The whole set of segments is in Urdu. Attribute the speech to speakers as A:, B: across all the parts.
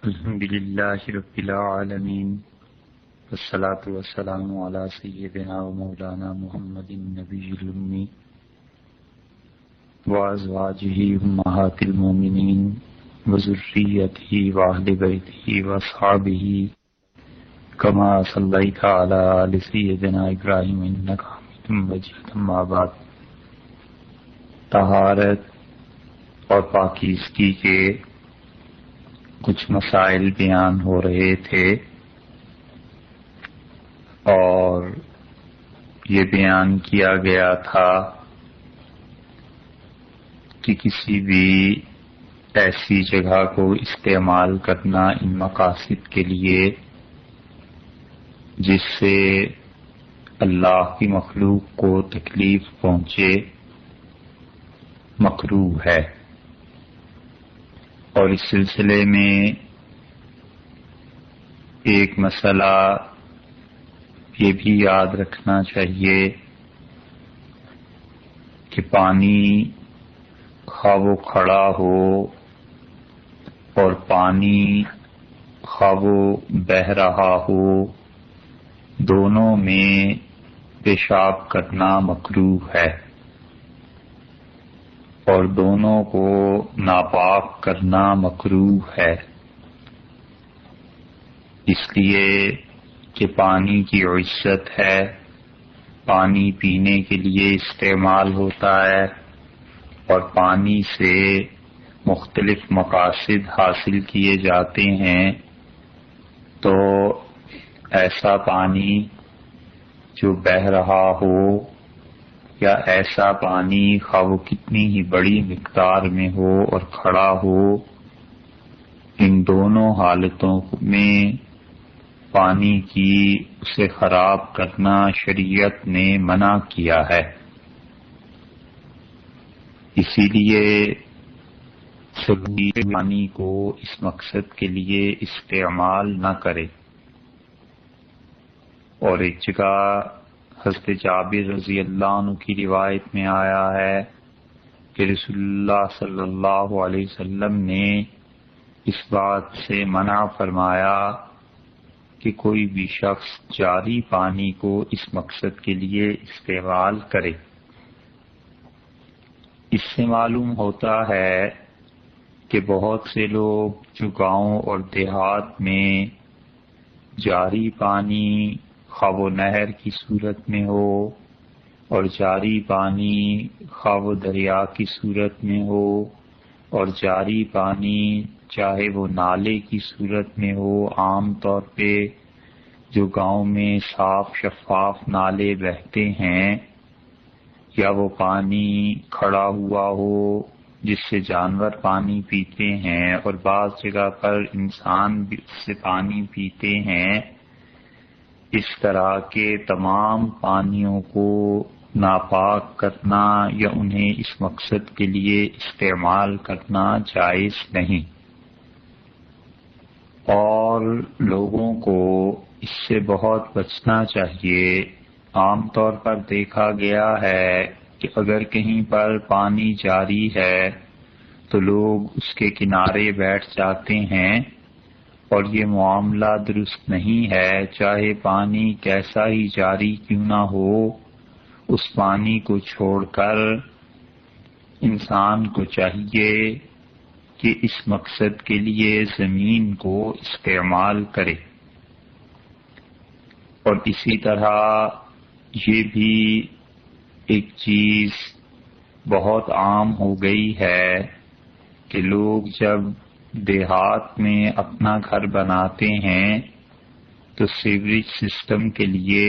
A: الحمد للہ رب العالمین والصلاة والسلام علی سیدنا و مولانا محمد النبی الامی وازواجہ امہات المومنین وذریتہ واہل بیتہ واصحابہ کما صلیت علی آل سیدنا ابراہیم انک حمید مجید. اما بعد، طہارت اور پاکیزگی کے کچھ مسائل بیان ہو رہے تھے اور یہ بیان کیا گیا تھا کہ کسی بھی ایسی جگہ کو استعمال کرنا ان مقاصد کے لیے جس سے اللہ کی مخلوق کو تکلیف پہنچے مکروہ ہے. اور اس سلسلے میں ایک مسئلہ یہ بھی یاد رکھنا چاہیے کہ پانی خواہ وہ کھڑا ہو اور پانی خواہ وہ بہہ رہا ہو، دونوں میں پیشاب کرنا مکروہ ہے اور دونوں کو ناپاک کرنا مکروہ ہے، اس لیے کہ پانی کی عزت ہے، پانی پینے کے لیے استعمال ہوتا ہے اور پانی سے مختلف مقاصد حاصل کیے جاتے ہیں. تو ایسا پانی جو بہہ رہا ہو یا ایسا پانی خواہ وہ کتنی ہی بڑی مقدار میں ہو اور کھڑا ہو، ان دونوں حالتوں میں پانی کی اسے خراب کرنا شریعت نے منع کیا ہے. اسی لیے سبھی پانی کو اس مقصد کے لیے استعمال نہ کرے. اور ایک جگہ حضرت جابر رضی اللہ عنہ کی روایت میں آیا ہے کہ رسول اللہ صلی اللہ علیہ وسلم نے اس بات سے منع فرمایا کہ کوئی بھی شخص جاری پانی کو اس مقصد کے لیے استعمال کرے. اس سے معلوم ہوتا ہے کہ بہت سے لوگ جو گاؤں اور دیہات میں جاری پانی خواہ وہ نہر کی صورت میں ہو اور جاری پانی خواہ وہ دریا کی صورت میں ہو اور جاری پانی چاہے وہ نالے کی صورت میں ہو، عام طور پہ جو گاؤں میں صاف شفاف نالے بہتے ہیں، یا وہ پانی کھڑا ہوا ہو جس سے جانور پانی پیتے ہیں اور بعض جگہ پر انسان بھی اس سے پانی پیتے ہیں، اس طرح کے تمام پانیوں کو ناپاک کرنا یا انہیں اس مقصد کے لیے استعمال کرنا جائز نہیں. اور لوگوں کو اس سے بہت بچنا چاہیے. عام طور پر دیکھا گیا ہے کہ اگر کہیں پر پانی جاری ہے تو لوگ اس کے کنارے بیٹھ جاتے ہیں اور یہ معاملہ درست نہیں ہے. چاہے پانی کیسا ہی جاری کیوں نہ ہو، اس پانی کو چھوڑ کر انسان کو چاہیے کہ اس مقصد کے لیے زمین کو استعمال کرے. اور اسی طرح یہ بھی ایک چیز بہت عام ہو گئی ہے کہ لوگ جب دیہات میں اپنا گھر بناتے ہیں تو سیوریج سسٹم کے لیے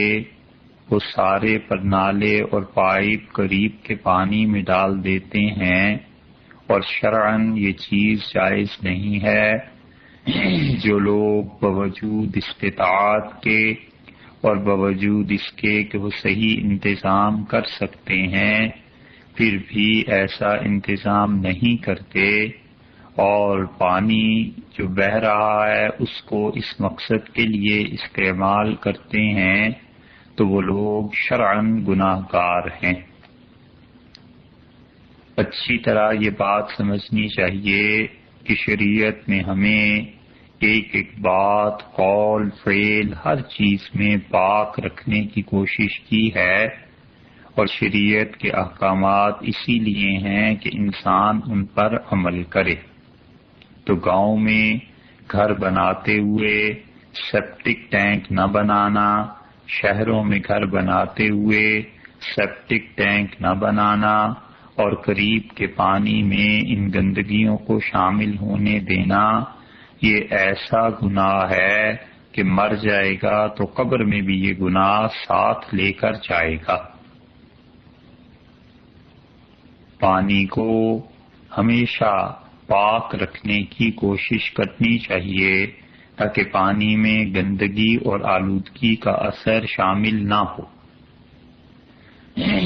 A: وہ سارے پرنالے اور پائپ قریب کے پانی میں ڈال دیتے ہیں، اور شرعاً یہ چیز جائز نہیں ہے. جو لوگ باوجود استطاعت کے اور باوجود اس کے کہ وہ صحیح انتظام کر سکتے ہیں پھر بھی ایسا انتظام نہیں کرتے اور پانی جو بہہ رہا ہے اس کو اس مقصد کے لیے استعمال کرتے ہیں، تو وہ لوگ شرعاً گناہ گار ہیں. اچھی طرح یہ بات سمجھنی چاہیے کہ شریعت نے ہمیں ایک ایک بات، قول، فعل، ہر چیز میں پاک رکھنے کی کوشش کی ہے، اور شریعت کے احکامات اسی لیے ہیں کہ انسان ان پر عمل کرے۔ تو گاؤں میں گھر بناتے ہوئے سیپٹک ٹینک نہ بنانا، شہروں میں گھر بناتے ہوئے سیپٹک ٹینک نہ بنانا، اور قریب کے پانی میں ان گندگیوں کو شامل ہونے دینا، یہ ایسا گناہ ہے کہ مر جائے گا تو قبر میں بھی یہ گناہ ساتھ لے کر جائے گا۔ پانی کو ہمیشہ پاک رکھنے کی کوشش کرنی چاہیے تاکہ پانی میں گندگی اور آلودگی کا اثر شامل نہ ہو۔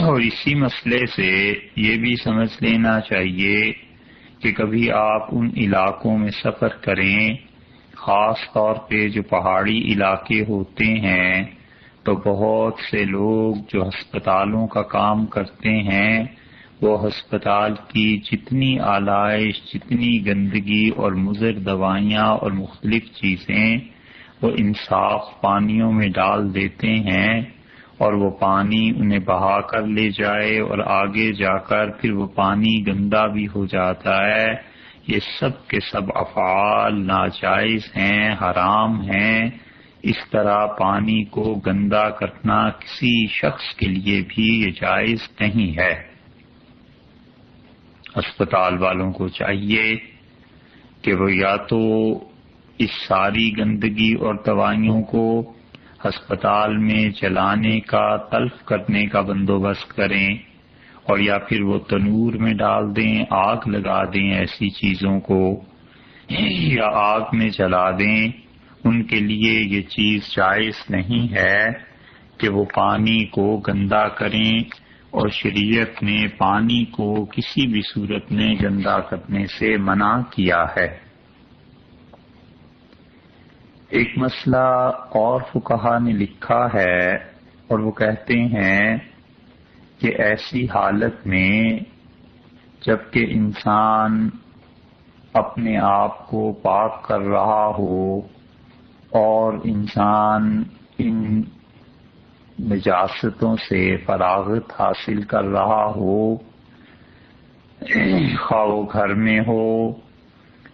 A: اور اسی مسئلے سے یہ بھی سمجھ لینا چاہیے کہ کبھی آپ ان علاقوں میں سفر کریں، خاص طور پہ جو پہاڑی علاقے ہوتے ہیں، تو بہت سے لوگ جو ہسپتالوں کا کام کرتے ہیں وہ ہسپتال کی جتنی آلائش، جتنی گندگی اور مضر دوائیاں اور مختلف چیزیں وہ ان صاف پانیوں میں ڈال دیتے ہیں، اور وہ پانی انہیں بہا کر لے جائے اور آگے جا کر پھر وہ پانی گندا بھی ہو جاتا ہے۔ یہ سب کے سب افعال ناجائز ہیں، حرام ہیں۔ اس طرح پانی کو گندا کرنا کسی شخص کے لیے بھی یہ جائز نہیں ہے۔ ہسپتال والوں کو چاہیے کہ وہ یا تو اس ساری گندگی اور دوائیوں کو ہسپتال میں جلانے کا، تلف کرنے کا بندوبست کریں، اور یا پھر وہ تنور میں ڈال دیں، آگ لگا دیں ایسی چیزوں کو، یا آگ میں جلا دیں۔ ان کے لیے یہ چیز جائز نہیں ہے کہ وہ پانی کو گندا کریں، اور شریعت نے پانی کو کسی بھی صورت میں گندا کرنے سے منع کیا ہے۔ ایک مسئلہ اور فقہا نے لکھا ہے، اور وہ کہتے ہیں کہ ایسی حالت میں جب کہ انسان اپنے آپ کو پاک کر رہا ہو اور انسان ان نجاستوں سے فراغت حاصل کر رہا ہو، خواہ وہ گھر میں ہو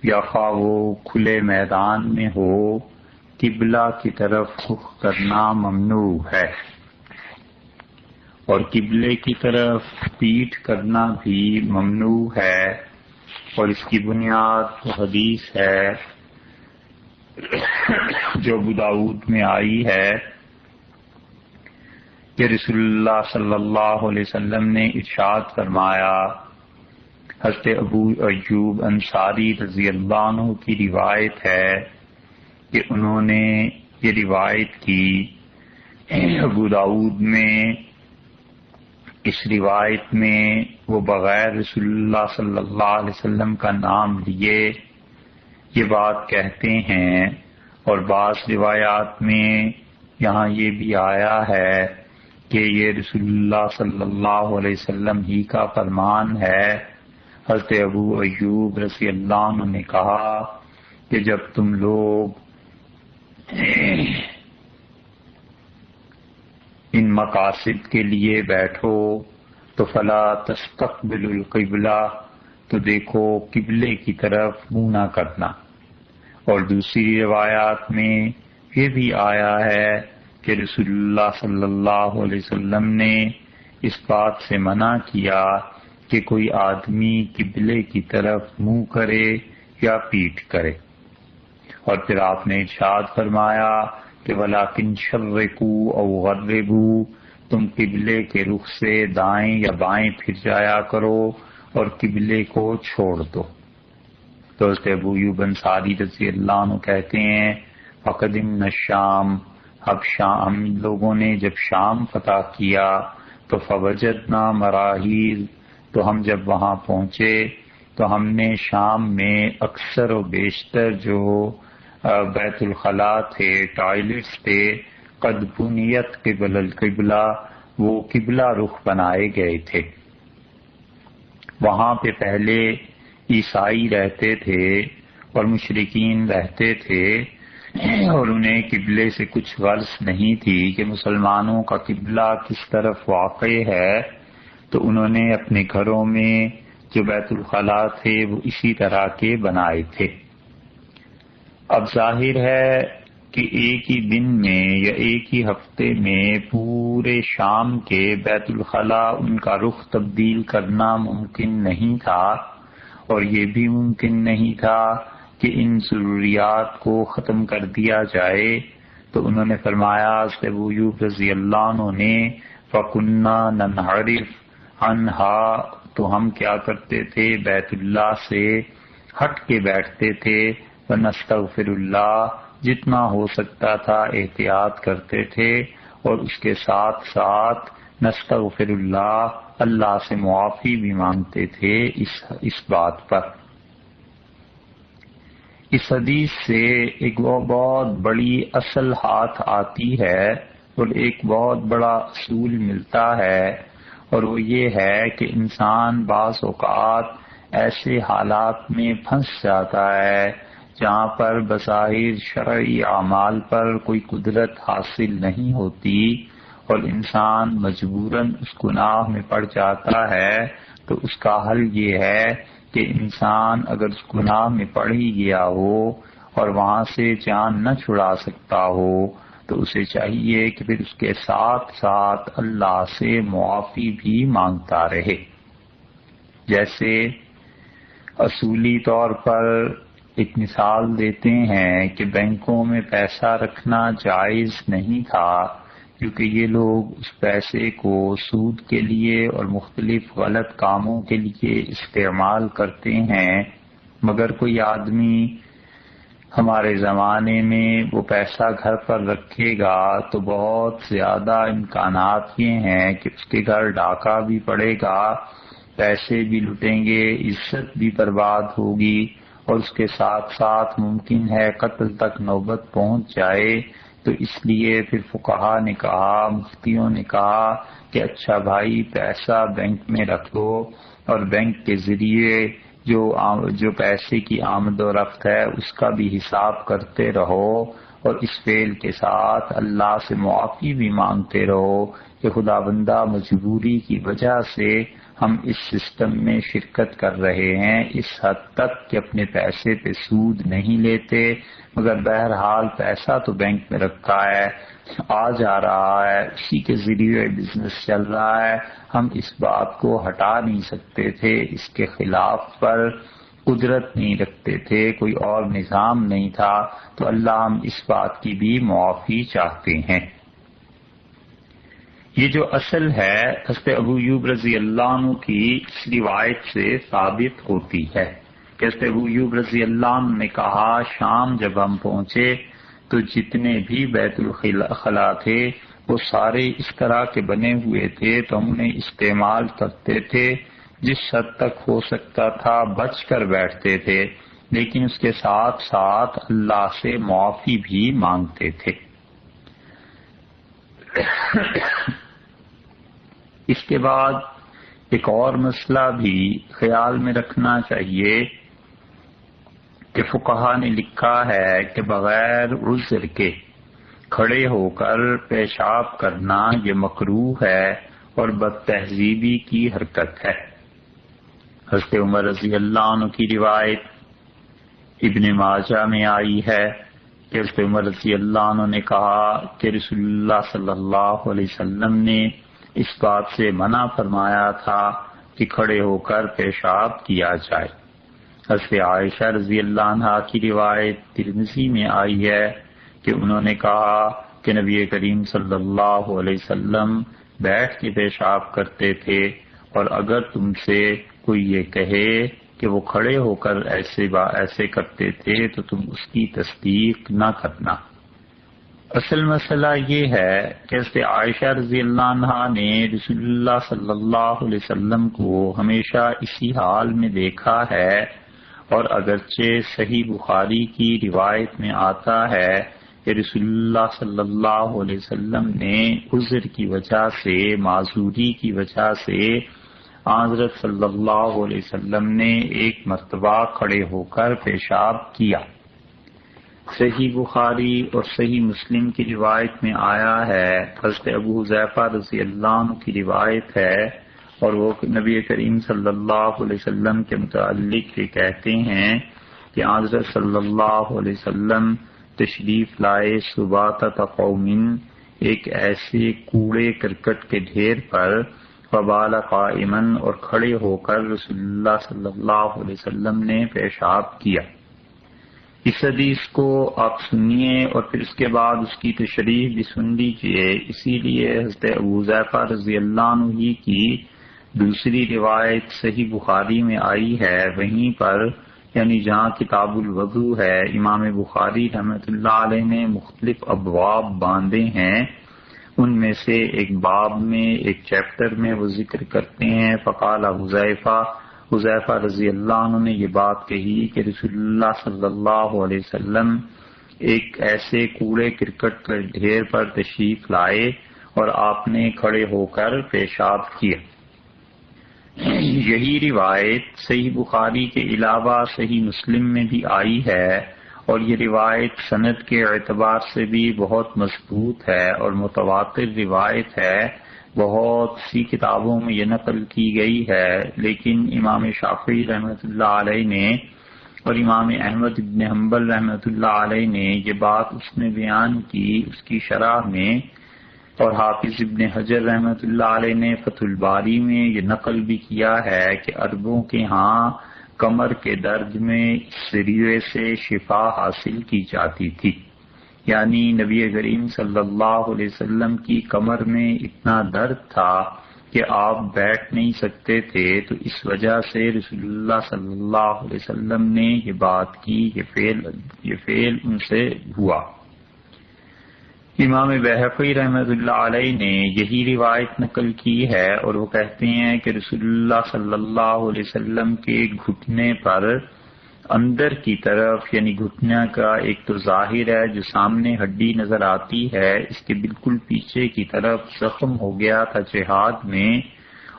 A: یا خواہ وہ کھلے میدان میں ہو، قبلہ کی طرف رخ کرنا ممنوع ہے، اور قبلے کی طرف پیٹھ کرنا بھی ممنوع ہے۔ اور اس کی بنیاد حدیث ہے جو ابو داؤد میں آئی ہے کہ رسول اللہ صلی اللہ علیہ وسلم نے ارشاد فرمایا، حضرت ابو ایوب انصاری رضی اللہ عنہ کی روایت ہے کہ انہوں نے یہ روایت کی ابو داؤد میں۔ اس روایت میں وہ بغیر رسول اللہ صلی اللہ علیہ وسلم کا نام لیے یہ بات کہتے ہیں، اور بعض روایات میں یہاں یہ بھی آیا ہے کہ یہ رسول اللہ صلی اللہ علیہ وسلم ہی کا فرمان ہے۔ حضرت ابو ایوب رضی اللہ عنہ نے کہا کہ جب تم لوگ ان مقاصد کے لیے بیٹھو تو فلا تستقبل القبلہ، تو دیکھو قبلے کی طرف منہ نہ کرنا۔ اور دوسری روایات میں یہ بھی آیا ہے کہ رسول اللہ صلی اللہ علیہ وسلم نے اس بات سے منع کیا کہ کوئی آدمی قبلے کی طرف منہ کرے یا پیٹھ کرے، اور پھر آپ نے ارشاد فرمایا کہ وَلَٰكِن شَرِّقُوا أَوْ غَرِّبُوا، تم قبلے کے رخ سے دائیں یا بائیں پھر جایا کرو اور قبلے کو چھوڑ دو۔ تو حضرت ابو ایوب انصاری رضی اللہ عنہ کہتے ہیں فَقَدِمْنَا الشَّامَ، اب شام لوگوں نے جب شام فتح کیا تو فَوَجَدْنَا مَرَاحِیض، تو ہم جب وہاں پہنچے تو ہم نے شام میں اکثر و بیشتر جو بیت الخلاء تھے، ٹوائلٹس تھے، قد بنیت قبل القبلہ، وہ قبلہ رخ بنائے گئے تھے۔ وہاں پہ پہلے عیسائی رہتے تھے، اور مشرکین رہتے تھے اور انہیں قبلے سے کچھ غرض نہیں تھی کہ مسلمانوں کا قبلہ کس طرف واقع ہے، تو انہوں نے اپنے گھروں میں جو بیت الخلاء تھے وہ اسی طرح کے بنائے تھے۔ اب ظاہر ہے کہ ایک ہی دن میں یا ایک ہی ہفتے میں پورے شام کے بیت الخلاء ان کا رخ تبدیل کرنا ممکن نہیں تھا، اور یہ بھی ممکن نہیں تھا کہ ان ضروریات کو ختم کر دیا جائے۔ تو انہوں نے فرمایا کہ ابو ایوب رضی اللہ عنہ نے فَكُنَّا نَنْحَرِفُ عَنْهَا، تو ہم کیا کرتے تھے، بیت اللہ سے ہٹ کے بیٹھتے تھے، وَنَسْتَغْفِرُ اللَّهَ، جتنا ہو سکتا تھا احتیاط کرتے تھے، اور اس کے ساتھ ساتھ نستغفر اللہ، اللہ سے معافی بھی مانگتے تھے اس بات پر۔ اس حدیث سے ایک بہت بڑی اصل ہاتھ آتی ہے اور ایک بہت بڑا اصول ملتا ہے، اور وہ یہ ہے کہ انسان بعض اوقات ایسے حالات میں پھنس جاتا ہے جہاں پر بظاہر شرعی اعمال پر کوئی قدرت حاصل نہیں ہوتی، اور انسان مجبوراً اس گناہ میں پڑ جاتا ہے۔ تو اس کا حل یہ ہے کہ انسان اگر اس گناہ میں پڑ ہی گیا ہو اور وہاں سے جان نہ چھڑا سکتا ہو، تو اسے چاہیے کہ پھر اس کے ساتھ ساتھ اللہ سے معافی بھی مانگتا رہے۔ جیسے اصولی طور پر ایک مثال دیتے ہیں کہ بینکوں میں پیسہ رکھنا جائز نہیں تھا، کیونکہ یہ لوگ اس پیسے کو سود کے لیے اور مختلف غلط کاموں کے لیے استعمال کرتے ہیں، مگر کوئی آدمی ہمارے زمانے میں وہ پیسہ گھر پر رکھے گا تو بہت زیادہ امکانات یہ ہیں کہ اس کے گھر ڈاکہ بھی پڑے گا، پیسے بھی لٹیں گے، عزت بھی برباد ہوگی، اور اس کے ساتھ ساتھ ممکن ہے قتل تک نوبت پہنچ جائے۔ تو اس لیے پھر فقہا نے کہا، مفتیوں نے کہا کہ اچھا بھائی پیسہ بینک میں رکھ لو، اور بینک کے ذریعے جو پیسے کی آمد و رفت ہے اس کا بھی حساب کرتے رہو، اور اس فعل کے ساتھ اللہ سے معافی بھی مانگتے رہو کہ خدا بندہ مجبوری کی وجہ سے ہم اس سسٹم میں شرکت کر رہے ہیں، اس حد تک کہ اپنے پیسے پہ سود نہیں لیتے، مگر بہرحال پیسہ تو بینک میں رکھا ہے، آ جا رہا ہے، اسی کے ذریعے بزنس چل رہا ہے، ہم اس بات کو ہٹا نہیں سکتے تھے، اس کے خلاف پر قدرت نہیں رکھتے تھے، کوئی اور نظام نہیں تھا، تو اللہ ہم اس بات کی بھی معافی چاہتے ہیں۔ یہ جو اصل ہے حضرت ابو ایوب رضی اللہ عنہ کی اس روایت سے ثابت ہوتی ہے کہ حضرت ابو ایوب رضی اللہ عنہ نے کہا شام جب ہم پہنچے تو جتنے بھی بیت الخلاء تھے وہ سارے اس طرح کے بنے ہوئے تھے، تو ہم انہیں استعمال کرتے تھے، جس حد تک ہو سکتا تھا بچ کر بیٹھتے تھے، لیکن اس کے ساتھ ساتھ اللہ سے معافی بھی مانگتے تھے۔ اس کے بعد ایک اور مسئلہ بھی خیال میں رکھنا چاہیے کہ فقہا نے لکھا ہے کہ بغیر عذر کے کھڑے ہو کر پیشاب کرنا یہ مکروہ ہے اور بد تہذیبی کی حرکت ہے۔ حضرت عمر رضی اللہ عنہ کی روایت ابن ماجہ میں آئی ہے کہ حضرت عمر رضی اللہ عنہ نے کہا کہ رسول اللہ صلی اللہ علیہ وسلم نے اس بات سے منع فرمایا تھا کہ کھڑے ہو کر پیشاب کیا جائے۔ حضرت عائشہ رضی اللہ عنہا کی روایت ترمذی میں آئی ہے کہ انہوں نے کہا کہ نبی کریم صلی اللہ علیہ وسلم بیٹھ کے پیشاب کرتے تھے، اور اگر تم سے کوئی یہ کہے کہ وہ کھڑے ہو کر ایسے کرتے تھے تو تم اس کی تصدیق نہ کرنا۔ اصل مسئلہ یہ ہے کہ حضرت عائشہ رضی اللہ عنہا نے رسول اللہ صلی اللہ علیہ وسلم کو ہمیشہ اسی حال میں دیکھا ہے، اور اگرچہ صحیح بخاری کی روایت میں آتا ہے کہ رسول اللہ صلی اللہ علیہ وسلم نے عذر کی وجہ سے، معذوری کی وجہ سے حضرت صلی اللہ علیہ وسلم نے ایک مرتبہ کھڑے ہو کر پیشاب کیا۔ صحیح بخاری اور صحیح مسلم کی روایت میں آیا ہے، حضرت ابو حذیفہ رضی اللہ عنہ کی روایت ہے، اور وہ نبی کریم صلی اللہ علیہ وسلم کے متعلق یہ کہتے ہیں کہ حضرت صلی اللہ علیہ وسلم تشریف لائے سباطۃ قوم، ایک ایسے کوڑے کرکٹ کے ڈھیر پر، فبال قائما، اور کھڑے ہو کر رسول اللہ صلی اللہ علیہ وسلم نے پیشاب کیا۔ اس حدیث کو آپ سنیے اور پھر اس کے بعد اس کی تشریح بھی سن لیجیے۔ اسی لیے حضرت ابو حذیفہ رضی اللہ عنہ ہی کی دوسری روایت صحیح بخاری میں آئی ہے، وہیں پر یعنی جہاں کتاب الوضو ہے، امام بخاری رحمۃ اللہ علیہ نے مختلف ابواب باندھے ہیں، ان میں سے ایک باب میں ایک چیپٹر میں وہ ذکر کرتے ہیں، فقال حذیفہ رضی اللہ عنہ نے یہ بات کہی کہ رسول اللہ صلی اللہ علیہ وسلم ایک ایسے کوڑے کرکٹ کے ڈھیر پر تشریف لائے اور آپ نے کھڑے ہو کر پیشاب کیا۔ یہی روایت صحیح بخاری کے علاوہ صحیح مسلم میں بھی آئی ہے، اور یہ روایت سند کے اعتبار سے بھی بہت مضبوط ہے اور متواتر روایت ہے، بہت سی کتابوں میں یہ نقل کی گئی ہے، لیکن امام شافعی رحمۃ اللہ علیہ نے اور امام احمد بن حنبل رحمۃ اللہ علیہ نے یہ بات اس میں بیان کی اس کی شرح میں، اور حافظ ابن حجر رحمۃ اللہ علیہ نے فتح الباری میں یہ نقل بھی کیا ہے کہ عربوں کے ہاں کمر کے درد میں اس ذریعے سے شفا حاصل کی جاتی تھی، یعنی نبی کریم صلی اللہ علیہ وسلم کی کمر میں اتنا درد تھا کہ آپ بیٹھ نہیں سکتے تھے، تو اس وجہ سے رسول اللہ صلی اللہ علیہ وسلم نے یہ بات کی، یہ فعل ان سے ہوا۔ امام بہقی رحمۃ اللہ علیہ نے یہی روایت نقل کی ہے، اور وہ کہتے ہیں کہ رسول اللہ صلی اللہ علیہ وسلم کے گھٹنے پر اندر کی طرف، یعنی گھٹنے کا ایک تو ظاہر ہے جو سامنے ہڈی نظر آتی ہے، اس کے بالکل پیچھے کی طرف زخم ہو گیا تھا جہاد میں،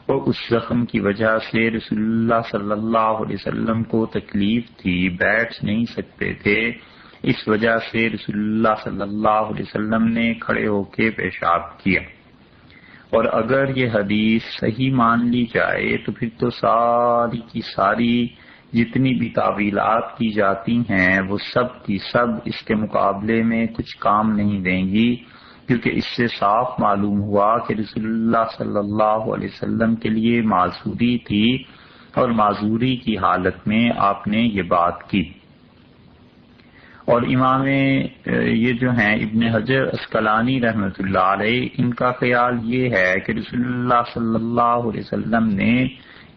A: اور اس زخم کی وجہ سے رسول اللہ صلی اللہ علیہ وسلم کو تکلیف تھی، بیٹھ نہیں سکتے تھے، اس وجہ سے رسول اللہ صلی اللہ علیہ وسلم نے کھڑے ہو کے پیشاب کیا۔ اور اگر یہ حدیث صحیح مان لی جائے تو پھر تو ساری کی ساری جتنی بھی تعویلات کی جاتی ہیں وہ سب کی سب اس کے مقابلے میں کچھ کام نہیں دیں گی، کیونکہ اس سے صاف معلوم ہوا کہ رسول اللہ صلی اللہ علیہ وسلم کے لیے معذوری تھی، اور معذوری کی حالت میں آپ نے یہ بات کی۔ اور امام یہ جو ہیں ابن حجر اسقلانی رحمۃ اللہ علیہ، ان کا خیال یہ ہے کہ رسول اللہ صلی اللہ علیہ وسلم نے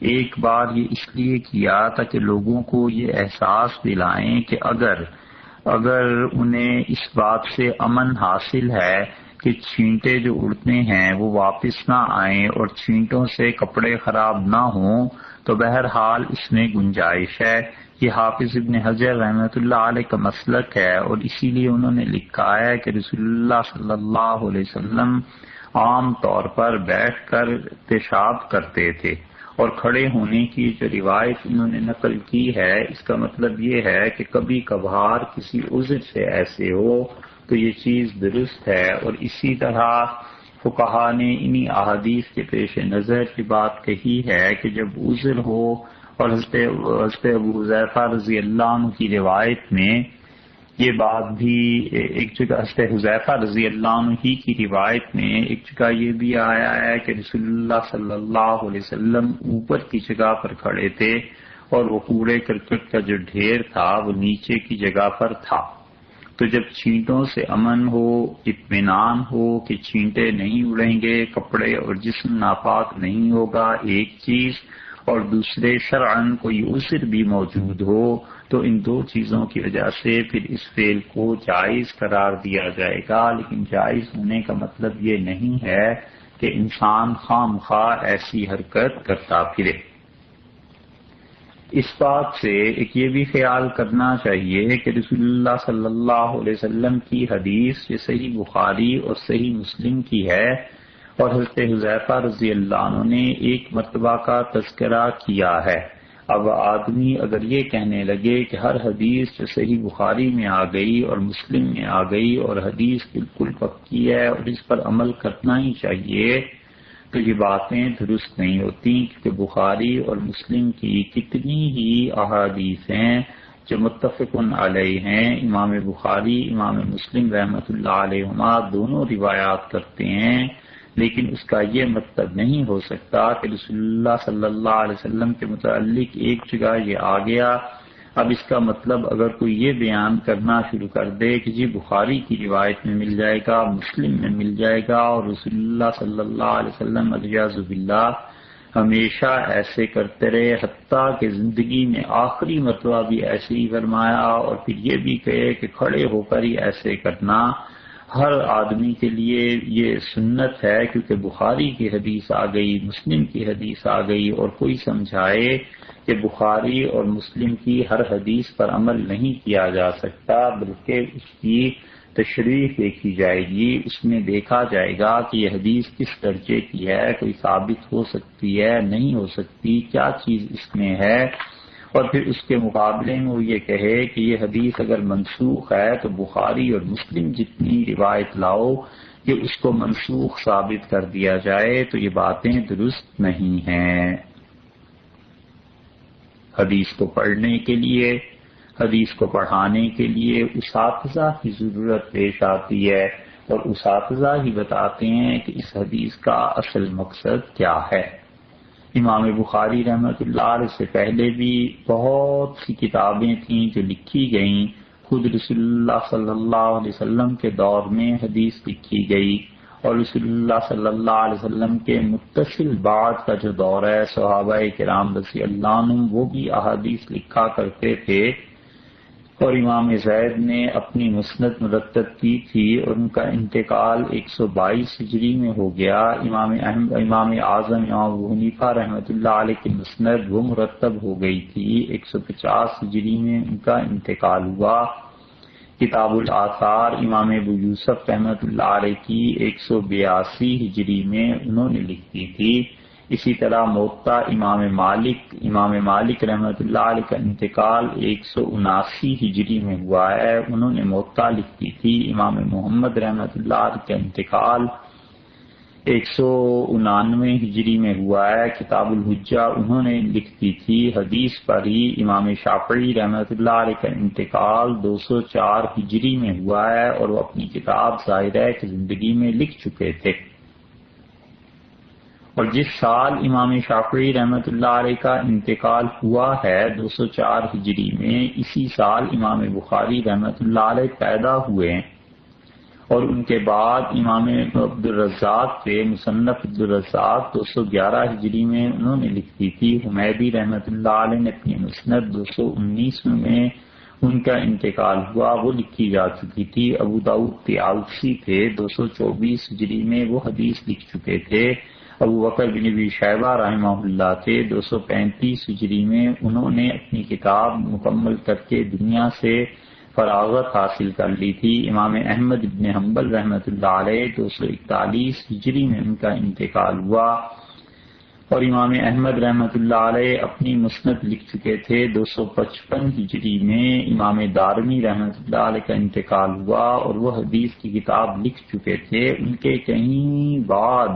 A: ایک بار یہ اس لیے کیا تاکہ لوگوں کو یہ احساس دلائیں کہ اگر انہیں اس بات سے امن حاصل ہے کہ چھینٹے جو اڑتے ہیں وہ واپس نہ آئیں اور چھینٹوں سے کپڑے خراب نہ ہوں، تو بہرحال اس میں گنجائش ہے۔ یہ حافظ ابن حجر رحمۃ اللہ علیہ کا مسلک ہے، اور اسی لیے انہوں نے لکھا ہے کہ رسول اللہ صلی اللہ علیہ وسلم عام طور پر بیٹھ کر پیشاب کرتے تھے، اور کھڑے ہونے کی جو روایت انہوں نے نقل کی ہے اس کا مطلب یہ ہے کہ کبھی کبھار کسی عذر سے ایسے ہو تو یہ چیز درست ہے، اور اسی طرح فقہا نے انہی احادیث کے پیش نظر کی بات کہی ہے کہ جب عذر ہو، اور حضرت ابو حذیفہ رضی اللہ عنہ کی روایت میں یہ بات بھی ایک جگہ، حضرت حذیفہ رضی اللہ عنہ ہی کی روایت میں ایک جگہ یہ بھی آیا ہے کہ رسول اللہ صلی اللہ علیہ وسلم اوپر کی جگہ پر کھڑے تھے اور وہ کوڑے کرکٹ کا جو ڈھیر تھا وہ نیچے کی جگہ پر تھا، تو جب چھینٹوں سے امن ہو، اطمینان ہو کہ چھینٹے نہیں اڑیں گے، کپڑے اور جسم ناپاک نہیں ہوگا ایک چیز، اور دوسرے شرعاً کوئی عذر بھی موجود ہو، تو ان دو چیزوں کی وجہ سے پھر اس فعل کو جائز قرار دیا جائے گا۔ لیکن جائز ہونے کا مطلب یہ نہیں ہے کہ انسان خواہ مخواہ ایسی حرکت کرتا پھرے۔ اس بات سے ایک یہ بھی خیال کرنا چاہیے کہ رسول اللہ صلی اللہ علیہ وسلم کی حدیث یہ صحیح بخاری اور صحیح مسلم کی ہے، اور حضرت حذیفہ رضی اللہ عنہ نے ایک مرتبہ کا تذکرہ کیا ہے۔ اب آدمی اگر یہ کہنے لگے کہ ہر حدیث جو صحیح بخاری میں آ گئی اور مسلم میں آ گئی اور حدیث بالکل پکی ہے اور اس پر عمل کرنا ہی چاہیے، تو یہ باتیں درست نہیں ہوتی، کیونکہ بخاری اور مسلم کی کتنی ہی احادیث ہیں جو متفق علیہ ہیں۔ امام بخاری امام مسلم رحمۃ اللہ علیہما دونوں روایات کرتے ہیں، لیکن اس کا یہ مطلب نہیں ہو سکتا کہ رسول اللہ صلی اللہ علیہ وسلم کے متعلق ایک جگہ یہ آ گیا، اب اس کا مطلب اگر کوئی یہ بیان کرنا شروع کر دے کہ جی بخاری کی روایت میں مل جائے گا، مسلم میں مل جائے گا، اور رسول اللہ صلی اللہ علیہ وسلم والعیاذ باللہ ہمیشہ ایسے کرتے رہے، حتیٰ کہ زندگی میں آخری مرتبہ بھی ایسے ہی فرمایا، اور پھر یہ بھی کہے کہ کھڑے ہو کر ہی ایسے کرنا ہر آدمی کے لیے یہ سنت ہے، کیونکہ بخاری کی حدیث آ گئی، مسلم کی حدیث آ گئی، اور کوئی سمجھائے کہ بخاری اور مسلم کی ہر حدیث پر عمل نہیں کیا جا سکتا، بلکہ اس کی تشریح دیکھی جائے گی، اس میں دیکھا جائے گا کہ یہ حدیث کس درجے کی ہے، کوئی ثابت ہو سکتی ہے نہیں ہو سکتی، کیا چیز اس میں ہے، اور پھر اس کے مقابلے میں وہ یہ کہے کہ یہ حدیث اگر منسوخ ہے تو بخاری اور مسلم جتنی روایت لاؤ کہ اس کو منسوخ ثابت کر دیا جائے، تو یہ باتیں درست نہیں ہیں۔ حدیث کو پڑھنے کے لیے، حدیث کو پڑھانے کے لیے اساتذہ کی ضرورت پیش آتی ہے، اور اساتذہ ہی بتاتے ہیں کہ اس حدیث کا اصل مقصد کیا ہے۔ امام بخاری رحمۃ اللہ علیہ سے پہلے بھی بہت سی کتابیں تھیں جو لکھی گئیں، خود رسول اللہ صلی اللہ علیہ وسلم کے دور میں حدیث لکھی گئی، اور رسول اللہ صلی اللہ علیہ وسلم کے متصل بعد کا جو دور ہے، صحابہ کرام رضی اللہ عنہم وہ بھی احادیث لکھا کرتے تھے، اور امام زید نے اپنی مسند مرتب کی تھی، اور ان کا انتقال 122 ہجری میں ہو گیا۔ امام اعظم امام ابو حنیفہ رحمۃ اللہ علیہ کی مسند وہ مرتب ہو گئی تھی، 150 ہجری میں ان کا انتقال ہوا۔ کتاب الآثار امام ابو یوسف رحمۃ اللہ علیہ کی 182 ہجری میں انہوں نے لکھی تھی۔ اسی طرح موطا امام مالک رحمۃ اللہ علیہ کا انتقال 179 ہجری میں ہوا ہے، انہوں نے موطا لکھی تھی۔ امام محمد رحمۃ اللہ علیہ کا انتقال 199 ہجری میں ہوا ہے۔ کتاب الحجہ انہوں نے لکھی تھی حدیث پر ہی۔ امام شافعی رحمۃ اللہ علیہ کا انتقال 204 ہجری میں ہوا ہے، اور وہ اپنی کتاب ظاہرہ کی زندگی میں لکھ چکے تھے، اور جس سال امام شافعی رحمۃ اللہ علیہ کا انتقال ہوا ہے 204 ہجری میں، اسی سال امام بخاری رحمۃ اللہ علیہ پیدا ہوئے، اور ان کے بعد امام عبدالرزاق تھے، مصنف عبدالرزاق 211 ہجری میں انہوں نے لکھی تھی۔ حمیدی رحمۃ اللہ علیہ نے اپنی مسند 219 میں ان کا انتقال ہوا، وہ لکھی جا چکی تھی۔ ابو داؤد طیالسی تھے، 224 ہجری میں وہ حدیث لکھ چکے تھے۔ ابو بکر بن ابی شیبہ رحمہ اللہ تھے، 235 ہجری میں انہوں نے اپنی کتاب مکمل کر کے دنیا سے فراغت حاصل کر لی تھی۔ امام احمد بن حنبل رحمۃ اللہ علیہ 241 ہجری میں ان کا انتقال ہوا، اور امام احمد رحمۃ اللہ علیہ اپنی مسند لکھ چکے تھے 255 ہجری میں۔ امام دارمی رحمۃ اللہ علیہ کا انتقال ہوا، اور وہ حدیث کی کتاب لکھ چکے تھے۔ ان کے کہیں بعد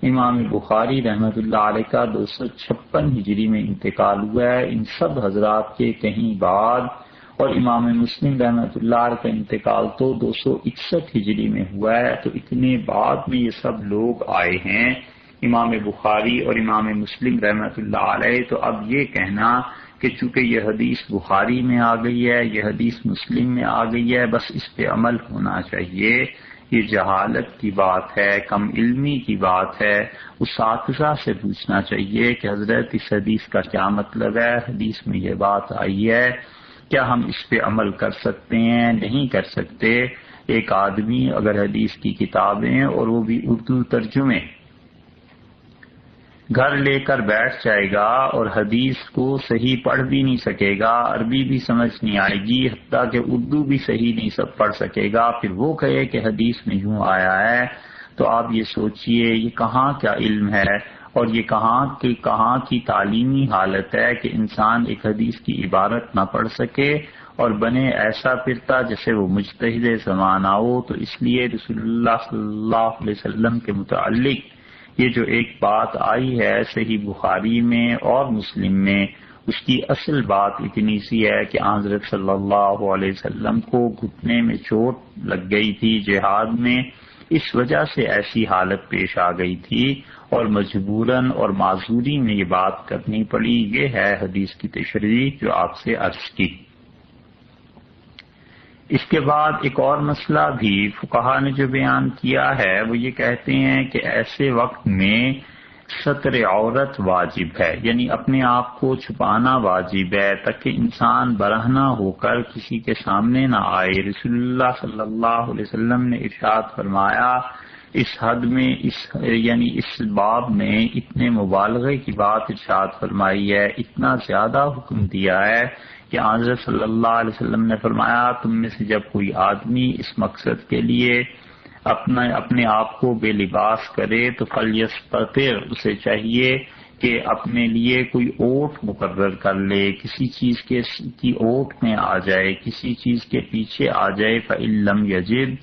A: امام بخاری رحمۃ اللہ علیہ کا 256 ہجری میں انتقال ہوا ہے۔ ان سب حضرات کے کہیں بعد، اور امام مسلم رحمۃ اللہ علیہ کا انتقال تو 261 ہجری میں ہوا ہے، تو اتنے بعد میں یہ سب لوگ آئے ہیں امام بخاری اور امام مسلم رحمۃ اللہ علیہ۔ تو اب یہ کہنا کہ چونکہ یہ حدیث بخاری میں آ گئی ہے، یہ حدیث مسلم میں آ گئی ہے، بس اس پہ عمل ہونا چاہیے، یہ جہالت کی بات ہے، کم علمی کی بات ہے۔ اساتذہ سے پوچھنا چاہیے کہ حضرت اس حدیث کا کیا مطلب ہے، حدیث میں یہ بات آئی ہے، کیا ہم اس پہ عمل کر سکتے ہیں نہیں کر سکتے۔ ایک آدمی اگر حدیث کی کتابیں اور وہ بھی اردو ترجمے گھر لے کر بیٹھ جائے گا اور حدیث کو صحیح پڑھ بھی نہیں سکے گا، عربی بھی سمجھ نہیں آئے گی، حتیٰ کہ اردو بھی صحیح نہیں پڑھ سکے گا، پھر وہ کہے کہ حدیث میں یوں آیا ہے، تو آپ یہ سوچئے یہ کہاں کیا علم ہے اور یہ کہاں کی تعلیمی حالت ہے کہ انسان ایک حدیث کی عبارت نہ پڑھ سکے اور بنے ایسا پھرتا جیسے وہ مجتہد زمانہ ہو۔ تو اس لیے رسول اللہ صلی اللہ علیہ وسلم کے متعلق یہ جو ایک بات آئی ہے صحیح بخاری میں اور مسلم میں، اس کی اصل بات اتنی سی ہے کہ حضرت صلی اللہ علیہ وسلم کو گھٹنے میں چوٹ لگ گئی تھی جہاد میں، اس وجہ سے ایسی حالت پیش آ گئی تھی اور مجبوراً اور معذوری میں یہ بات کرنی پڑی۔ یہ ہے حدیث کی تشریح جو آپ سے عرض کی۔ اس کے بعد ایک اور مسئلہ بھی فقہا نے جو بیان کیا ہے وہ یہ کہتے ہیں کہ ایسے وقت میں ستر عورت واجب ہے، یعنی اپنے آپ کو چھپانا واجب ہے تاکہ انسان برہنہ ہو کر کسی کے سامنے نہ آئے۔ رسول اللہ صلی اللہ علیہ وسلم نے ارشاد فرمایا اس حد میں یعنی اس باب میں اتنے مبالغے کی بات ارشاد فرمائی ہے، اتنا زیادہ حکم دیا ہے کہ حضرت صلی اللہ علیہ وسلم نے فرمایا تم میں سے جب کوئی آدمی اس مقصد کے لیے اپنے آپ کو بے لباس کرے تو فلیستتر، اسے چاہیے کہ اپنے لیے کوئی اوٹ مقرر کر لے، کسی چیز کی اوٹ میں آ جائے، کسی چیز کے پیچھے آ جائے۔ فإن لم یجد،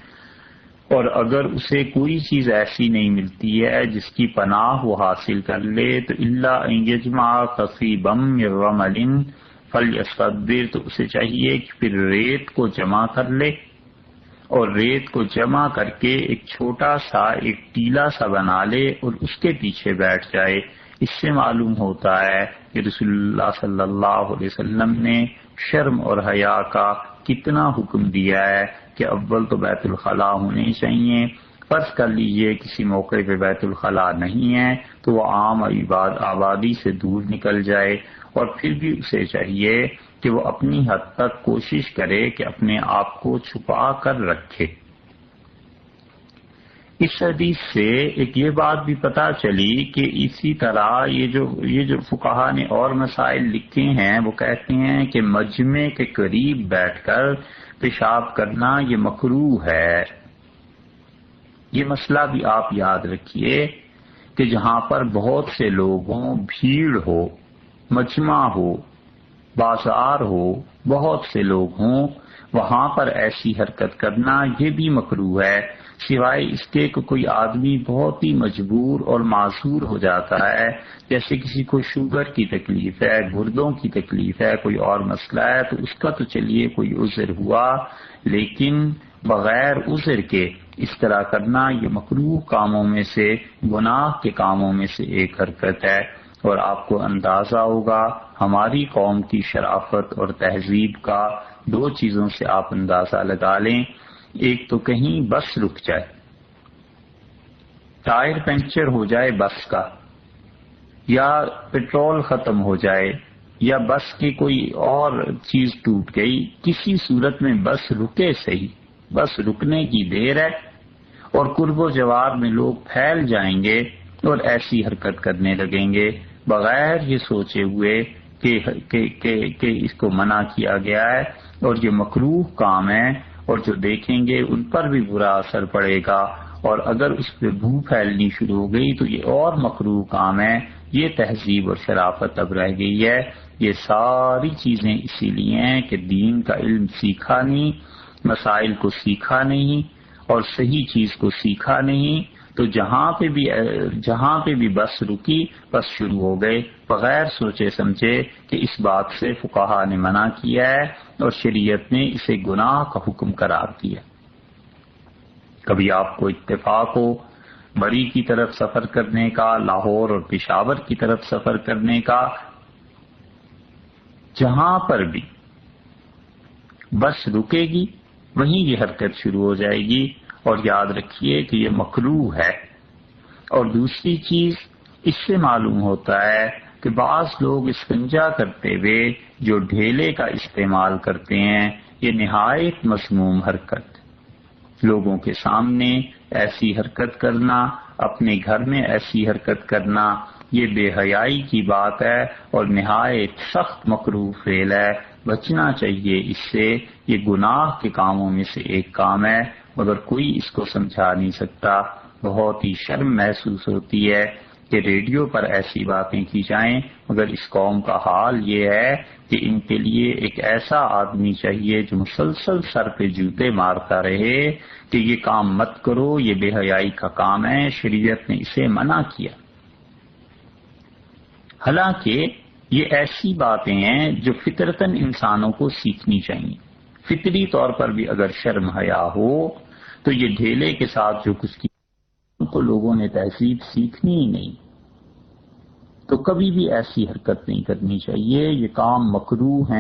A: اور اگر اسے کوئی چیز ایسی نہیں ملتی ہے جس کی پناہ وہ حاصل کر لے تو الا ان یجمع قصیبا من رمل فلیستدبر، تو اسے چاہیے کہ پھر ریت کو جمع کر لے اور ریت کو جمع کر کے ایک چھوٹا سا ایک ٹیلا سا بنا لے اور اس کے پیچھے بیٹھ جائے۔ اس سے معلوم ہوتا ہے کہ رسول اللہ صلی اللہ علیہ وسلم نے شرم اور حیا کا کتنا حکم دیا ہے کہ اول تو بیت الخلاء ہونے چاہیے۔ فرض کر لیجئے کسی موقع پہ بیت الخلاء نہیں ہے تو وہ عام آبادی سے دور نکل جائے، اور پھر بھی اسے چاہیے کہ وہ اپنی حد تک کوشش کرے کہ اپنے آپ کو چھپا کر رکھے۔ اس حدیث سے ایک یہ بات بھی پتہ چلی کہ اسی طرح یہ جو فقہا نے اور مسائل لکھے ہیں وہ کہتے ہیں کہ مجمع کے قریب بیٹھ کر پیشاب کرنا یہ مکروہ ہے۔ یہ مسئلہ بھی آپ یاد رکھیے کہ جہاں پر بہت سے لوگ ہوں، بھیڑ ہو، مجمع ہو، بازار ہو، بہت سے لوگ ہوں، وہاں پر ایسی حرکت کرنا یہ بھی مکروہ ہے، سوائے اس کے کہ کوئی آدمی بہت ہی مجبور اور معذور ہو جاتا ہے، جیسے کسی کو شوگر کی تکلیف ہے، گردوں کی تکلیف ہے، کوئی اور مسئلہ ہے، تو اس کا تو چلیے کوئی عذر ہوا، لیکن بغیر عذر کے اس طرح کرنا یہ مکروہ کاموں میں سے، گناہ کے کاموں میں سے ایک حرکت ہے۔ اور آپ کو اندازہ ہوگا ہماری قوم کی شرافت اور تہذیب کا دو چیزوں سے آپ اندازہ لگا لیں، ایک تو کہیں بس رک جائے، ٹائر پنکچر ہو جائے بس کا، یا پیٹرول ختم ہو جائے، یا بس کی کوئی اور چیز ٹوٹ گئی، کسی صورت میں بس رکے صحیح، بس رکنے کی دیر ہے اور قرب و جوار میں لوگ پھیل جائیں گے اور ایسی حرکت کرنے لگیں گے بغیر یہ سوچے ہوئے کہ اس کو منع کیا گیا ہے اور یہ مکروہ کام ہے، اور جو دیکھیں گے ان پر بھی برا اثر پڑے گا، اور اگر اس پہ بو پھیلنی شروع ہو گئی تو یہ اور مکروہ کام ہے۔ یہ تہذیب اور شرافت اب رہ گئی ہے۔ یہ ساری چیزیں اسی لیے ہیں کہ دین کا علم سیکھا نہیں، مسائل کو سیکھا نہیں اور صحیح چیز کو سیکھا نہیں، تو جہاں پہ بھی بس رکی بس شروع ہو گئے بغیر سوچے سمجھے کہ اس بات سے فقہا نے منع کیا ہے اور شریعت نے اسے گناہ کا حکم قرار دیا۔ کبھی آپ کو اتفاق ہو بری کی طرف سفر کرنے کا، لاہور اور پشاور کی طرف سفر کرنے کا، جہاں پر بھی بس رکے گی وہیں یہ حرکت شروع ہو جائے گی، اور یاد رکھیے کہ یہ مکروہ ہے۔ اور دوسری چیز اس سے معلوم ہوتا ہے کہ بعض لوگ استنجا کرتے ہوئے جو ڈھیلے کا استعمال کرتے ہیں یہ نہایت مذموم حرکت، لوگوں کے سامنے ایسی حرکت کرنا، اپنے گھر میں ایسی حرکت کرنا، یہ بے حیائی کی بات ہے اور نہایت سخت مکروہ فعل ہے، بچنا چاہیے اس سے۔ یہ گناہ کے کاموں میں سے ایک کام ہے، مگر کوئی اس کو سمجھا نہیں سکتا۔ بہت ہی شرم محسوس ہوتی ہے کہ ریڈیو پر ایسی باتیں کی جائیں، مگر اس قوم کا حال یہ ہے کہ ان کے لیے ایک ایسا آدمی چاہیے جو مسلسل سر پہ جوتے مارتا رہے کہ یہ کام مت کرو، یہ بے حیائی کا کام ہے، شریعت نے اسے منع کیا۔ حالانکہ یہ ایسی باتیں ہیں جو فطرتاً انسانوں کو سیکھنی چاہیے۔ فطری طور پر بھی اگر شرم حیا ہو تو یہ ڈھیلے کے ساتھ جو کچھ کیا تو لوگوں نے تہذیب سیکھنی ہی نہیں، تو کبھی بھی ایسی حرکت نہیں کرنی چاہیے۔ یہ کام مکروہ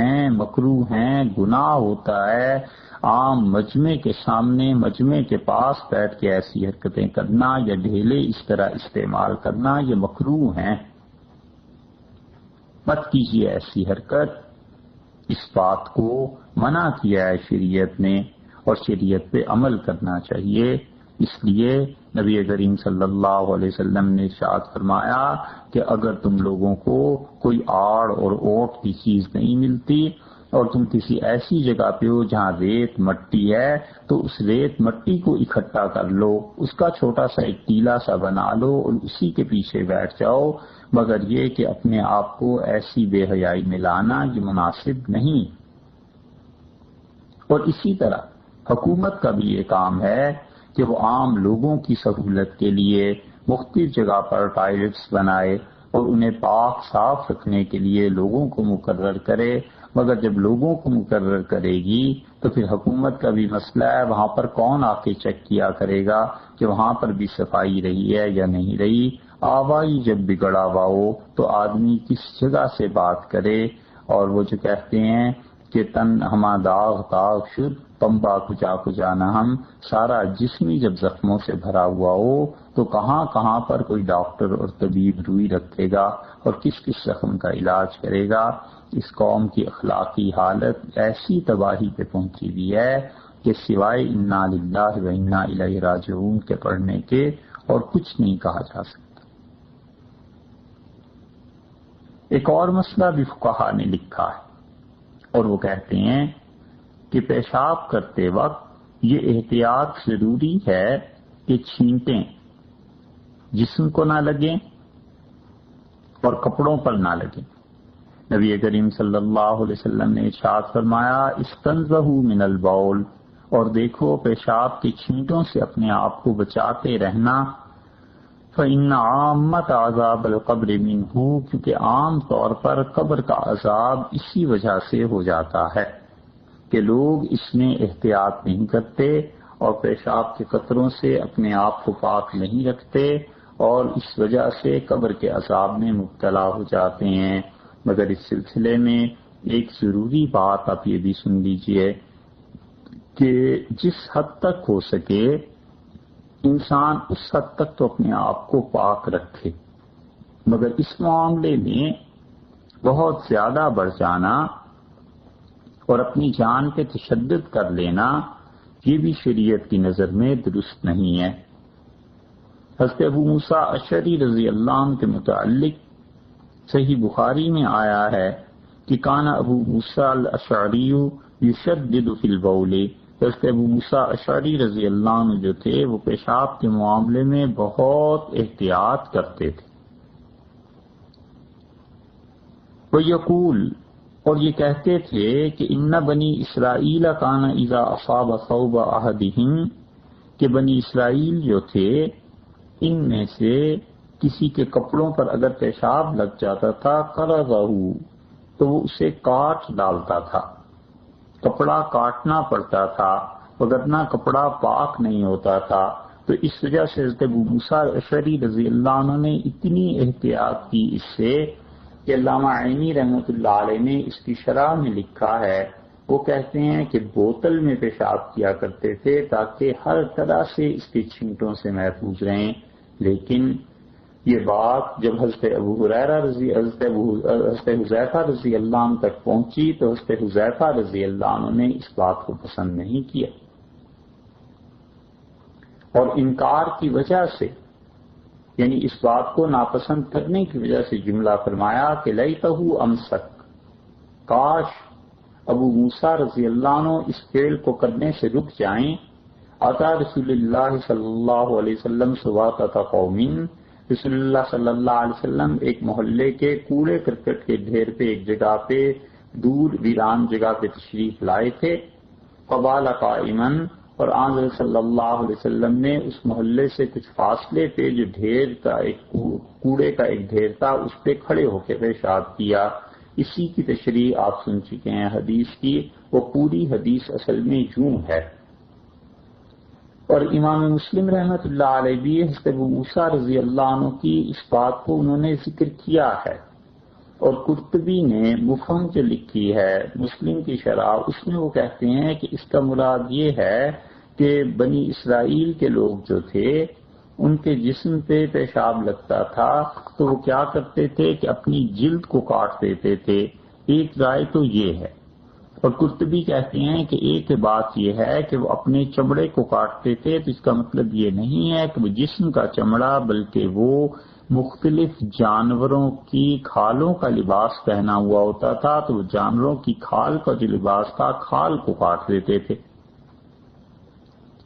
A: ہیں، گناہ ہوتا ہے۔ عام مجمع کے سامنے، مجمع کے پاس بیٹھ کے ایسی حرکتیں کرنا یا ڈھیلے اس طرح استعمال کرنا یہ مکروہ ہیں، مت کیجیے ایسی حرکت۔ اس بات کو منع کیا ہے شریعت نے اور شریعت پہ عمل کرنا چاہیے۔ اس لیے نبی کریم صلی اللہ علیہ وسلم نے ارشاد فرمایا کہ اگر تم لوگوں کو کوئی آڑ اور اوٹ کی چیز نہیں ملتی اور تم کسی ایسی جگہ پہ ہو جہاں ریت مٹی ہے تو اس ریت مٹی کو اکٹھا کر لو، اس کا چھوٹا سا ایک ٹیلا سا بنا لو اور اسی کے پیچھے بیٹھ جاؤ، مگر یہ کہ اپنے آپ کو ایسی بے حیائی میں لانا یہ مناسب نہیں۔ اور اسی طرح حکومت کا بھی یہ کام ہے کہ وہ عام لوگوں کی سہولت کے لیے مختلف جگہ پر ٹوائلٹس بنائے اور انہیں پاک صاف رکھنے کے لیے لوگوں کو مقرر کرے، مگر جب لوگوں کو مقرر کرے گی تو پھر حکومت کا بھی مسئلہ ہے، وہاں پر کون آ کے چیک کیا کرے گا کہ وہاں پر بھی صفائی رہی ہے یا نہیں رہی۔ آوائی جب بگڑا ہوا ہو تو آدمی کس جگہ سے بات کرے، اور وہ جو کہتے ہیں کہ تن ہما داغ شد پمبا کجا نہ ہم، سارا جسمی جب زخموں سے بھرا ہوا ہو تو کہاں کہاں پر کوئی ڈاکٹر اور طبیب روئی رکھے گا اور کس کس زخم کا علاج کرے گا۔ اس قوم کی اخلاقی حالت ایسی تباہی پہ پہنچی ہوئی ہے کہ سوائے انا للہ و انا الیہ راجعون کے پڑھنے کے اور کچھ نہیں کہا جا سکتا۔ ایک اور مسئلہ بھی فقہا نے لکھا ہے اور وہ کہتے ہیں کہ پیشاب کرتے وقت یہ احتیاط ضروری ہے کہ چھینٹیں جسم کو نہ لگیں اور کپڑوں پر نہ لگیں۔ نبی کریم صلی اللہ علیہ وسلم نے ارشاد فرمایا استنزہوا من البول، اور دیکھو پیشاب کی چھینٹوں سے اپنے آپ کو بچاتے رہنا۔ فإن عامۃ عذاب القبر منہ، کیونکہ عام طور پر قبر کا عذاب اسی وجہ سے ہو جاتا ہے کہ لوگ اس میں احتیاط نہیں کرتے اور پیشاب کے قطروں سے اپنے آپ کو پاک نہیں رکھتے اور اس وجہ سے قبر کے عذاب میں مبتلا ہو جاتے ہیں۔ مگر اس سلسلے میں ایک ضروری بات آپ یہ بھی سن لیجئے کہ جس حد تک ہو سکے انسان اس حد تک تو اپنے آپ کو پاک رکھے، مگر اس معاملے میں بہت زیادہ بڑھ جانا اور اپنی جان پہ تشدد کر لینا یہ بھی شریعت کی نظر میں درست نہیں ہے۔ حضرت ابو موسیٰ اشعری رضی اللہ عنہ کے متعلق صحیح بخاری میں آیا ہے کہ کان ابو موسیٰ الاشعری یشدد فی البول، حضرت ابو موسیٰ اشعری رضی اللہ عنہ جو تھے وہ پیشاب کے معاملے میں بہت احتیاط کرتے تھے۔ وَيَقُولُ، اور یہ کہتے تھے کہ ان بنی اسرائیل کان اذا اصاب ثوب احدہم، کہ بنی اسرائیل جو تھے ان میں سے کسی کے کپڑوں پر اگر پیشاب لگ جاتا تھا قرضہ، تو وہ اسے کاٹ ڈالتا تھا، کپڑا کاٹنا پڑتا تھا وگرنہ کپڑا پاک نہیں ہوتا تھا۔ تو اس وجہ سے حضرت ابو موسیٰ اشعری رضی اللہ عنہ نے اتنی احتیاط کی اس سے کہ علامہ عینی رحمۃ اللہ علیہ نے اس کی شرح میں لکھا ہے، وہ کہتے ہیں کہ بوتل میں پیشاب کیا کرتے تھے تاکہ ہر طرح سے اس کے چھینٹوں سے محفوظ رہیں، لیکن یہ بات جب حضرت حذیفہ رضی اللہ عنہ تک پہنچی تو حضرت حذیفہ رضی اللہ عنہ نے اس بات کو پسند نہیں کیا اور انکار کی وجہ سے، یعنی اس بات کو ناپسند کرنے کی وجہ سے جملہ فرمایا کہ لیتہ امسک، کاش ابو موسیٰ رضی اللہ عنہ اس فعل کو کرنے سے رک جائیں آتا رسول اللہ صلی اللہ علیہ وسلم سواتۃ قوم، رسول اللہ صلی اللہ علیہ وسلم ایک محلے کے کوڑے کرکٹ کے ڈھیر پہ ایک جگہ پہ دور ویران جگہ پہ تشریف لائے تھے، فبال قائما، اور آن صلی اللہ علیہ وسلم نے اس محلے سے کچھ فاصلے پہ جو ڈھیر کا ایک کوڑے کا ایک ڈھیر تھا اس پہ کھڑے ہو کے پیشاب کیا۔ اسی کی تشریح آپ سن چکے ہیں حدیث کی، وہ پوری حدیث اصل میں یوں ہے۔ اور امام مسلم رحمۃ اللہ علیہ بھی حضرت ابو موسیٰ رضی اللہ عنہ کی اس بات کو انہوں نے ذکر کیا ہے، اور قرطبی نے مفہم جو لکھی ہے مسلم کی شرح، اس میں وہ کہتے ہیں کہ اس کا مراد یہ ہے کہ بنی اسرائیل کے لوگ جو تھے ان کے جسم پہ پیشاب لگتا تھا تو وہ کیا کرتے تھے کہ اپنی جلد کو کاٹ دیتے تھے۔ ایک رائے تو یہ ہے، اور قرطبی کہتے ہیں کہ ایک بات یہ ہے کہ وہ اپنے چمڑے کو کاٹتے تھے، تو اس کا مطلب یہ نہیں ہے کہ وہ جسم کا چمڑا، بلکہ وہ مختلف جانوروں کی کھالوں کا لباس پہنا ہوا ہوتا تھا، تو وہ جانوروں کی کھال کا جو لباس تھا کھال کو کاٹ دیتے تھے۔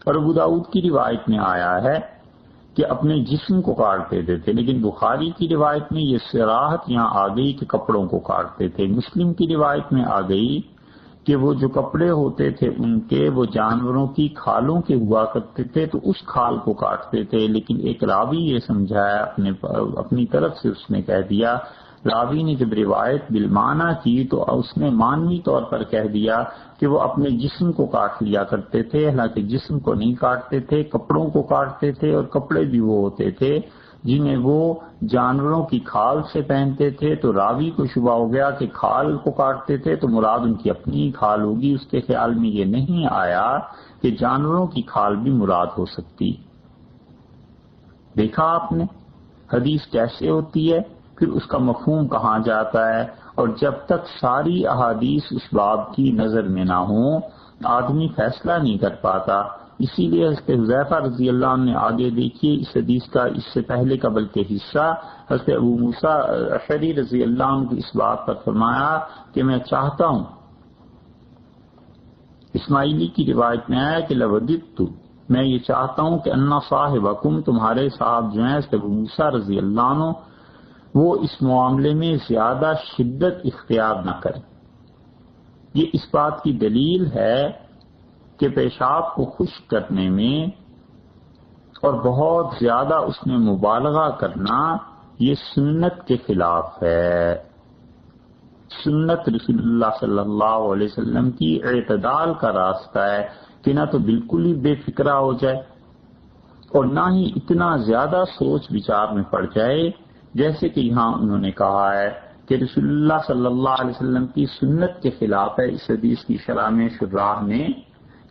A: اور ابو داؤد کی روایت میں آیا ہے کہ اپنے جسم کو کاٹ دیتے تھے، لیکن بخاری کی روایت میں یہ صراحت یہاں آ گئی کہ کپڑوں کو کاٹتے تھے۔ مسلم کی روایت میں آ گئی کہ وہ جو کپڑے ہوتے تھے ان کے وہ جانوروں کی کھالوں کے ہوا کرتے تھے، تو اس کھال کو کاٹتے تھے۔ لیکن ایک راوی یہ سمجھایا اپنی طرف سے، اس نے کہہ دیا، راوی نے جب روایت بالمعنی کی تو اس نے معنوی طور پر کہہ دیا کہ وہ اپنے جسم کو کاٹ لیا کرتے تھے، حالانکہ جسم کو نہیں کاٹتے تھے، کپڑوں کو کاٹتے تھے، اور کپڑے بھی وہ ہوتے تھے جنہیں وہ جانوروں کی کھال سے پہنتے تھے۔ تو راوی کو شبہ ہو گیا کہ کھال کو کاٹتے تھے تو مراد ان کی اپنی کھال ہوگی، اس کے خیال میں یہ نہیں آیا کہ جانوروں کی کھال بھی مراد ہو سکتی۔ دیکھا آپ نے حدیث کیسے ہوتی ہے، پھر اس کا مفہوم کہاں جاتا ہے، اور جب تک ساری احادیث اس باب کی نظر میں نہ ہوں آدمی فیصلہ نہیں کر پاتا۔ اسی لیے حضرت حذیفہ رضی اللہ عنہ نے آگے دیکھیے اس حدیث کا اس سے پہلے کا بلکہ حصہ، حضرت ابو موسیٰ اشعری رضی اللہ عنہ کی اس بات پر فرمایا کہ میں چاہتا ہوں، اسماعیلی کی روایت میں آیا کہ لوددت، میں یہ چاہتا ہوں کہ انا صاحبکم، تمہارے صاحب جو ہیں حضرت ابو موسیٰ رضی اللہ عنہ، وہ اس معاملے میں زیادہ شدت اختیار نہ کریں۔ یہ اس بات کی دلیل ہے کہ پیشاب کو خشک کرنے میں اور بہت زیادہ اس میں مبالغہ کرنا یہ سنت کے خلاف ہے۔ سنت رسول اللہ صلی اللہ علیہ وسلم کی اعتدال کا راستہ ہے کہ نہ تو بالکل ہی بے فکرہ ہو جائے اور نہ ہی اتنا زیادہ سوچ بچار میں پڑ جائے، جیسے کہ یہاں انہوں نے کہا ہے کہ رسول اللہ صلی اللہ علیہ وسلم کی سنت کے خلاف ہے۔ اس حدیث کی شرح میں شراح نے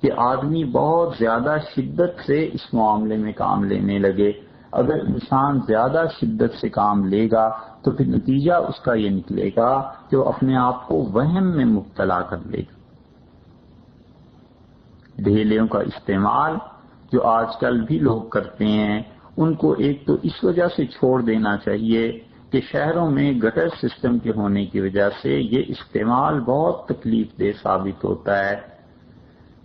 A: کہ آدمی بہت زیادہ شدت سے اس معاملے میں کام لینے لگے۔ اگر انسان زیادہ شدت سے کام لے گا تو پھر نتیجہ اس کا یہ نکلے گا کہ وہ اپنے آپ کو وہم میں مبتلا کر لے گا۔ ڈھیلیوں کا استعمال جو آج کل بھی لوگ کرتے ہیں، ان کو ایک تو اس وجہ سے چھوڑ دینا چاہیے کہ شہروں میں گٹر سسٹم کے ہونے کی وجہ سے یہ استعمال بہت تکلیف دہ ثابت ہوتا ہے۔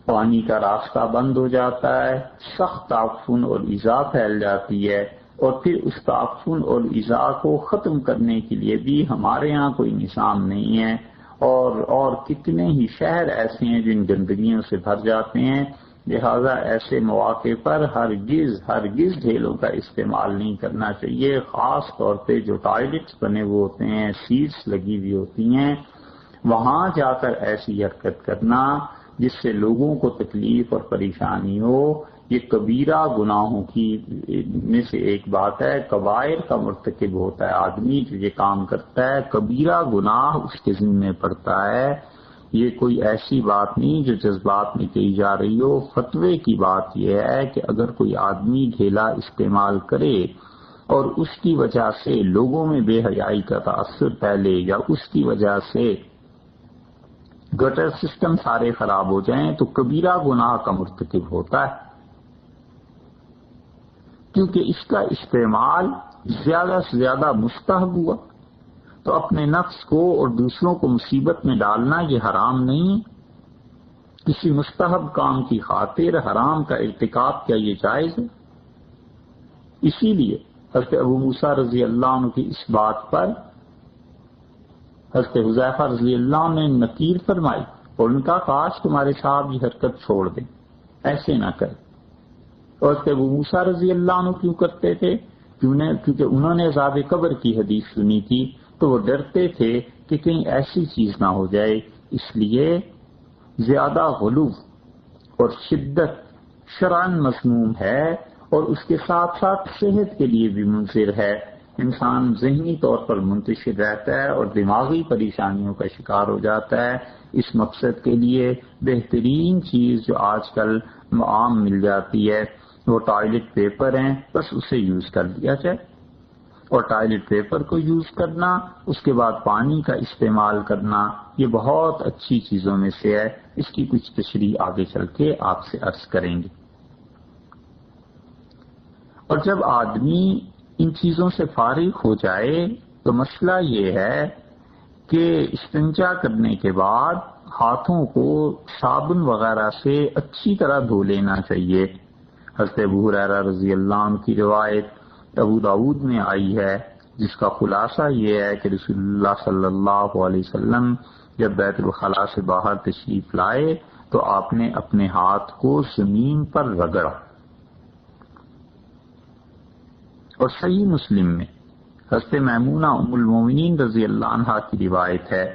A: پانی کا راستہ بند ہو جاتا ہے، سخت تعفن اور ایذا پھیل جاتی ہے، اور پھر اس تعفن اور ایذا کو ختم کرنے کے لیے بھی ہمارے یہاں کوئی نظام نہیں ہے، اور کتنے ہی شہر ایسے ہیں جن گندگیوں سے بھر جاتے ہیں۔ لہذا ایسے مواقع پر ہرگز ڈھیلوں کا استعمال نہیں کرنا چاہیے، خاص طور پہ جو ٹوائلٹس بنے ہوئے ہوتے ہیں، سیٹس لگی ہوئی ہوتی ہیں، وہاں جا کر ایسی حرکت کرنا جس سے لوگوں کو تکلیف اور پریشانی ہو، یہ کبیرہ گناہوں کی میں سے ایک بات ہے۔ کبائر کا مرتکب ہوتا ہے آدمی جو یہ کام کرتا ہے، کبیرہ گناہ اس کے ذمہ پڑتا ہے۔ یہ کوئی ایسی بات نہیں جو جذبات میں کہی جا رہی ہو۔ فتوے کی بات یہ ہے کہ اگر کوئی آدمی ڈھیلا استعمال کرے اور اس کی وجہ سے لوگوں میں بے حیائی کا تاثر پھیلے، یا اس کی وجہ سے گٹر سسٹم سارے خراب ہو جائیں، تو کبیرہ گناہ کا مرتکب ہوتا ہے، کیونکہ اس کا استعمال زیادہ سے زیادہ مستحب ہوا۔ تو اپنے نفس کو اور دوسروں کو مصیبت میں ڈالنا یہ حرام نہیں، کسی مستحب کام کی خاطر حرام کا ارتکاب کیا یہ جائز ہے؟ اسی لیے حضرت ابو موسیٰ رضی اللہ عنہ کی اس بات پر حضرت حذیفہ رضی اللہ عنہ نے نکیر فرمائی اور ان کا کاش تمہارے صاحب یہ حرکت چھوڑ دیں، ایسے نہ کریں۔ اور حضرت ابو موسیٰ رضی اللہ عنہ کیوں کرتے تھے؟ کیونکہ انہوں نے عذاب قبر کی حدیث سنی تھی، تو وہ ڈرتے تھے کہ کہیں ایسی چیز نہ ہو جائے، اس لیے زیادہ غلو اور شدت شرعاً مذموم ہے اور اس کے ساتھ ساتھ صحت کے لیے بھی منضر ہے۔ انسان ذہنی طور پر منتشر رہتا ہے اور دماغی پریشانیوں کا شکار ہو جاتا ہے۔ اس مقصد کے لیے بہترین چیز جو آج کل عام مل جاتی ہے وہ ٹوائلٹ پیپر ہیں، بس اسے یوز کر لیا جائے۔ اور ٹوائلٹ پیپر کو یوز کرنا، اس کے بعد پانی کا استعمال کرنا، یہ بہت اچھی چیزوں میں سے ہے۔ اس کی کچھ تشریح آگے چل کے آپ سے عرض کریں گے۔ اور جب آدمی ان چیزوں سے فارغ ہو جائے تو مسئلہ یہ ہے کہ استنجا کرنے کے بعد ہاتھوں کو صابن وغیرہ سے اچھی طرح دھو لینا چاہیے۔ حضرت ابو ہریرہ رضی اللہ عنہ کی روایت ابو داؤد میں آئی ہے، جس کا خلاصہ یہ ہے کہ رسول اللہ صلی اللہ علیہ وسلم جب بیت الخلاء سے باہر تشریف لائے تو آپ نے اپنے ہاتھ کو زمین پر رگڑا۔ اور صحیح مسلم میں حضرت میمونہ ام المومنین رضی اللہ عنہا کی روایت ہے،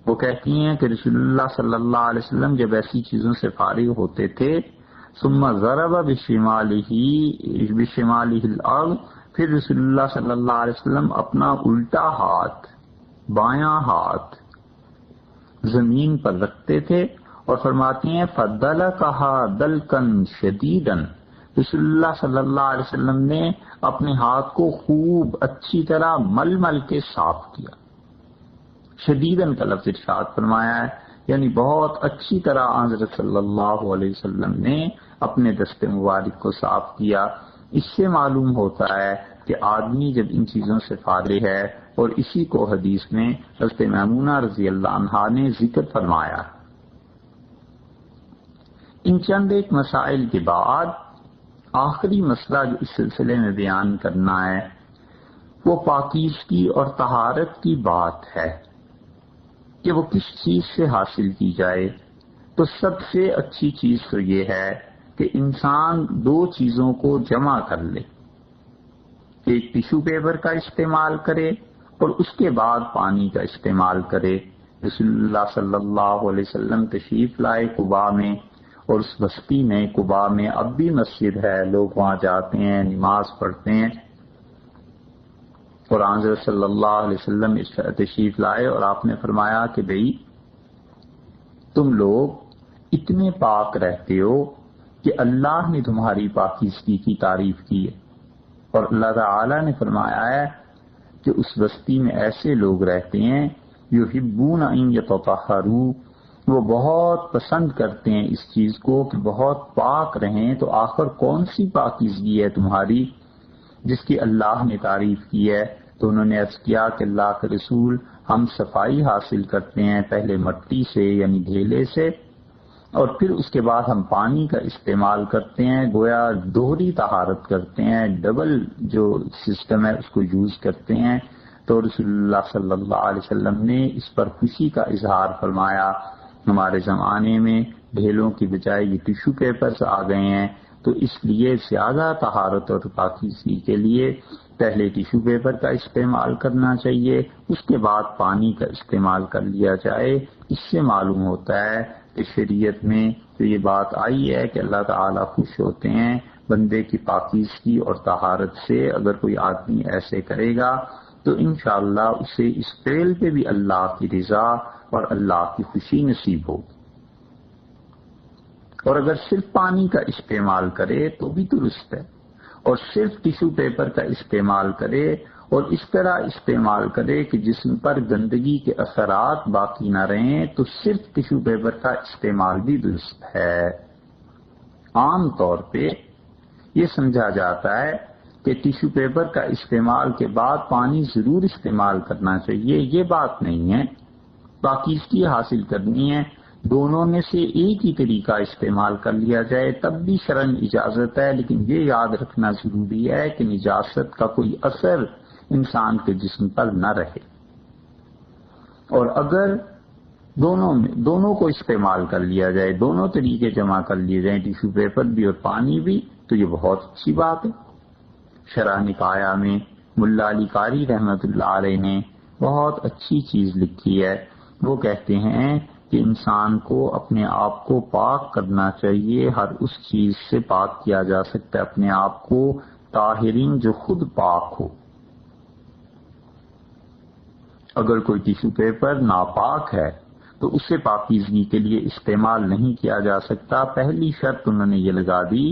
A: وہ کہتی ہیں کہ رسول اللہ صلی اللہ علیہ وسلم جب ایسی چیزوں سے فارغ ہوتے تھے ثم ضرب بشمالہ الارض، پھر رسول اللہ صلی اللہ علیہ وسلم اپنا الٹا ہاتھ، بایاں ہاتھ زمین پر رکھتے تھے اور فرماتی ہیں فَدَلَكَهَا دَلْكًا شَدِيدًا، رسول اللہ صلی اللہ علیہ وسلم نے اپنے ہاتھ کو خوب اچھی طرح مل مل کے صاف کیا۔ شدیدن کا لفظ ارشاد فرمایا ہے، یعنی بہت اچھی طرح حضرت صلی اللہ علیہ وسلم نے اپنے دست مبارک کو صاف کیا۔ اس سے معلوم ہوتا ہے کہ آدمی جب ان چیزوں سے فارغ ہے، اور اسی کو حدیث میں حضرت میمونہ رضی اللہ عنہا نے ذکر فرمایا۔ ان چند ایک مسائل کے بعد آخری مسئلہ جو اس سلسلے میں بیان کرنا ہے وہ پاکیزگی اور طہارت کی بات ہے کہ وہ کس چیز سے حاصل کی جائے۔ تو سب سے اچھی چیز تو یہ ہے کہ انسان دو چیزوں کو جمع کر لے، ایک ٹیشو پیپر کا استعمال کرے اور اس کے بعد پانی کا استعمال کرے۔ رسول اللہ صلی اللہ علیہ وسلم تشریف لائے قباء میں، اور اس بستی میں قباء میں اب بھی مسجد ہے، لوگ وہاں جاتے ہیں، نماز پڑھتے ہیں۔ اور حضرت صلی اللہ علیہ وسلم تشریف لائے اور آپ نے فرمایا کہ بھئی تم لوگ اتنے پاک رہتے ہو کہ اللہ نے تمہاری پاکیزگی کی تعریف کی ہے، اور اللہ تعالی نے فرمایا ہے کہ اس بستی میں ایسے لوگ رہتے ہیں یحبون ان یتطہروا، وہ بہت پسند کرتے ہیں اس چیز کو کہ بہت پاک رہیں۔ تو آخر کون سی پاکیزگی ہے تمہاری جس کی اللہ نے تعریف کی ہے؟ تو انہوں نے عرض کیا کہ اللہ کے رسول، ہم صفائی حاصل کرتے ہیں پہلے مٹی سے یعنی ڈھیلے سے، اور پھر اس کے بعد ہم پانی کا استعمال کرتے ہیں، گویا دوہری طہارت کرتے ہیں، ڈبل جو سسٹم ہے اس کو یوز کرتے ہیں۔ تو رسول اللہ صلی اللہ علیہ وسلم نے اس پر خوشی کا اظہار فرمایا۔ ہمارے زمانے میں ڈھیلوں کی بجائے یہ ٹیشو پیپرز آ گئے ہیں، تو اس لیے زیادہ طہارت اور پاکیزگی کے لیے پہلے ٹیشو پیپر کا استعمال کرنا چاہیے، اس کے بعد پانی کا استعمال کر لیا جائے۔ اس سے معلوم ہوتا ہے کہ شریعت میں تو یہ بات آئی ہے کہ اللہ تعالیٰ خوش ہوتے ہیں بندے کی پاکیزگی اور طہارت سے۔ اگر کوئی آدمی ایسے کرے گا تو انشاءاللہ اسے اس فعل پہ بھی اللہ کی رضا اور اللہ کی خوشی نصیب ہوگی۔ اور اگر صرف پانی کا استعمال کرے تو بھی درست ہے، اور صرف ٹیشو پیپر کا استعمال کرے اور اس طرح استعمال کرے کہ جسم پر گندگی کے اثرات باقی نہ رہیں، تو صرف ٹیشو پیپر کا استعمال بھی درست ہے۔ عام طور پہ یہ سمجھا جاتا ہے کہ ٹیشو پیپر کا استعمال کے بعد پانی ضرور استعمال کرنا چاہیے، یہ بات نہیں ہے۔ پاکیزگی حاصل کرنی ہے دونوں میں سے ایک ہی طریقہ استعمال کر لیا جائے تب بھی شرعاً اجازت ہے، لیکن یہ یاد رکھنا ضروری ہے کہ نجاست کا کوئی اثر انسان کے جسم پر نہ رہے۔ اور اگر دونوں کو استعمال کر لیا جائے، دونوں طریقے جمع کر لیے جائیں، ٹیشو پیپر بھی اور پانی بھی، تو یہ بہت اچھی بات ہے۔ شرح نکایا میں ملا علی قاری رحمۃ اللہ علیہ نے بہت اچھی چیز لکھی ہے۔ وہ کہتے ہیں کہ انسان کو اپنے آپ کو پاک کرنا چاہیے، ہر اس چیز سے پاک کیا جا سکتا ہے اپنے آپ کو طاہرین جو خود پاک ہو۔ اگر کوئی ٹیشو پیپر ناپاک ہے تو اسے پاکیزگی کے لیے استعمال نہیں کیا جا سکتا۔ پہلی شرط انہوں نے یہ لگا دی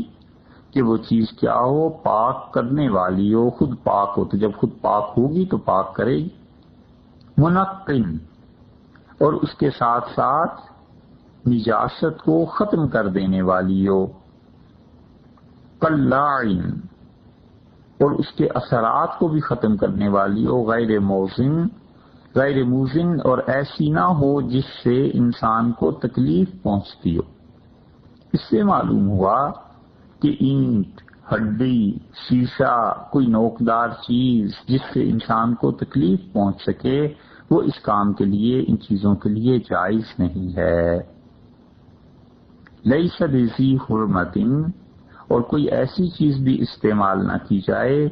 A: کہ وہ چیز کیا ہو، پاک کرنے والی ہو، خود پاک ہو، تو جب خود پاک ہوگی تو پاک کرے گی۔ منقن، اور اس کے ساتھ ساتھ نجاست کو ختم کر دینے والی ہو۔ قلاعن، اور اس کے اثرات کو بھی ختم کرنے والی ہو۔ غیر موزن، اور ایسی نہ ہو جس سے انسان کو تکلیف پہنچتی ہو۔ اس سے معلوم ہوا کہ اینٹ، ہڈی، شیشہ، کوئی نوکدار چیز جس سے انسان کو تکلیف پہنچ سکے وہ اس کام کے لیے، ان چیزوں کے لیے جائز نہیں ہے۔ لیس بذی حرمت، اور کوئی ایسی چیز بھی استعمال نہ کی جائے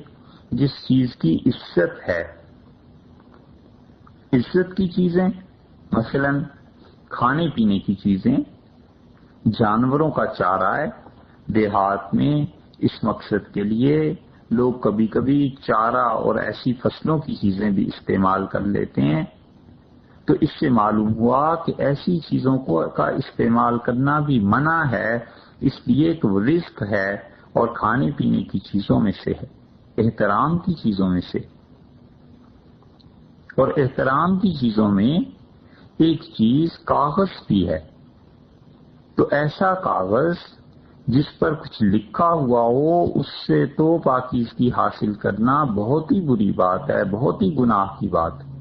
A: جس چیز کی عزت ہے۔ عزت کی چیزیں مثلا کھانے پینے کی چیزیں، جانوروں کا چارہ ہے۔ دیہات میں اس مقصد کے لیے لوگ کبھی کبھی چارہ اور ایسی فصلوں کی چیزیں بھی استعمال کر لیتے ہیں، تو اس سے معلوم ہوا کہ ایسی چیزوں کا استعمال کرنا بھی منع ہے، اس لیے کہ وہ رزق ہے اور کھانے پینے کی چیزوں میں سے ہے، احترام کی چیزوں میں سے۔ اور احترام کی چیزوں میں ایک چیز کاغذ بھی ہے، تو ایسا کاغذ جس پر کچھ لکھا ہوا ہو اس سے تو پاکیزگی حاصل کرنا بہت ہی بری بات ہے، بہت ہی گناہ کی بات ہے۔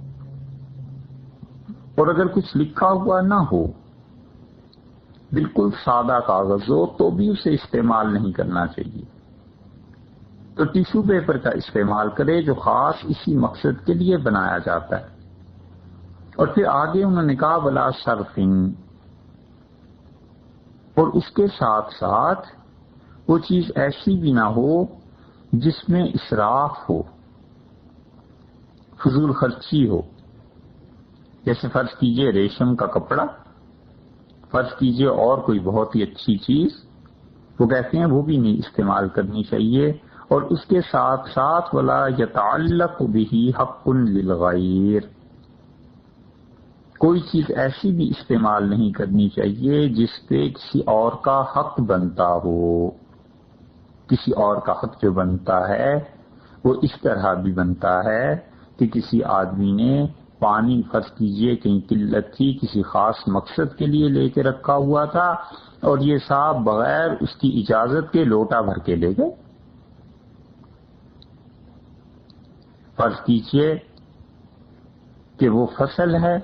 A: اور اگر کچھ لکھا ہوا نہ ہو، بالکل سادہ کاغذ ہو، تو بھی اسے استعمال نہیں کرنا چاہیے۔ تو ٹیشو پیپر کا استعمال کرے جو خاص اسی مقصد کے لیے بنایا جاتا ہے۔ اور پھر آگے انہوں نے کہا ولا صرفن، اور اس کے ساتھ ساتھ وہ چیز ایسی بھی نہ ہو جس میں اسراف ہو، فضول خرچی ہو۔ جیسے فرض کیجئے ریشم کا کپڑا، فرض کیجئے اور کوئی بہت ہی اچھی چیز، وہ کہتے ہیں وہ بھی نہیں استعمال کرنی چاہیے۔ اور اس کے ساتھ ساتھ ولا یتعلق بہ حق للغیر، کوئی چیز ایسی بھی استعمال نہیں کرنی چاہیے جس پہ کسی اور کا حق بنتا ہو۔ کسی اور کا حق جو بنتا ہے وہ اس طرح بھی بنتا ہے کہ کسی آدمی نے پانی فرض کیجئے کہیں قلت تھی، کسی خاص مقصد کے لیے لے کے رکھا ہوا تھا، اور یہ صاحب بغیر اس کی اجازت کے لوٹا بھر کے لے گئے۔ فرض کیجئے کہ وہ فصل ہے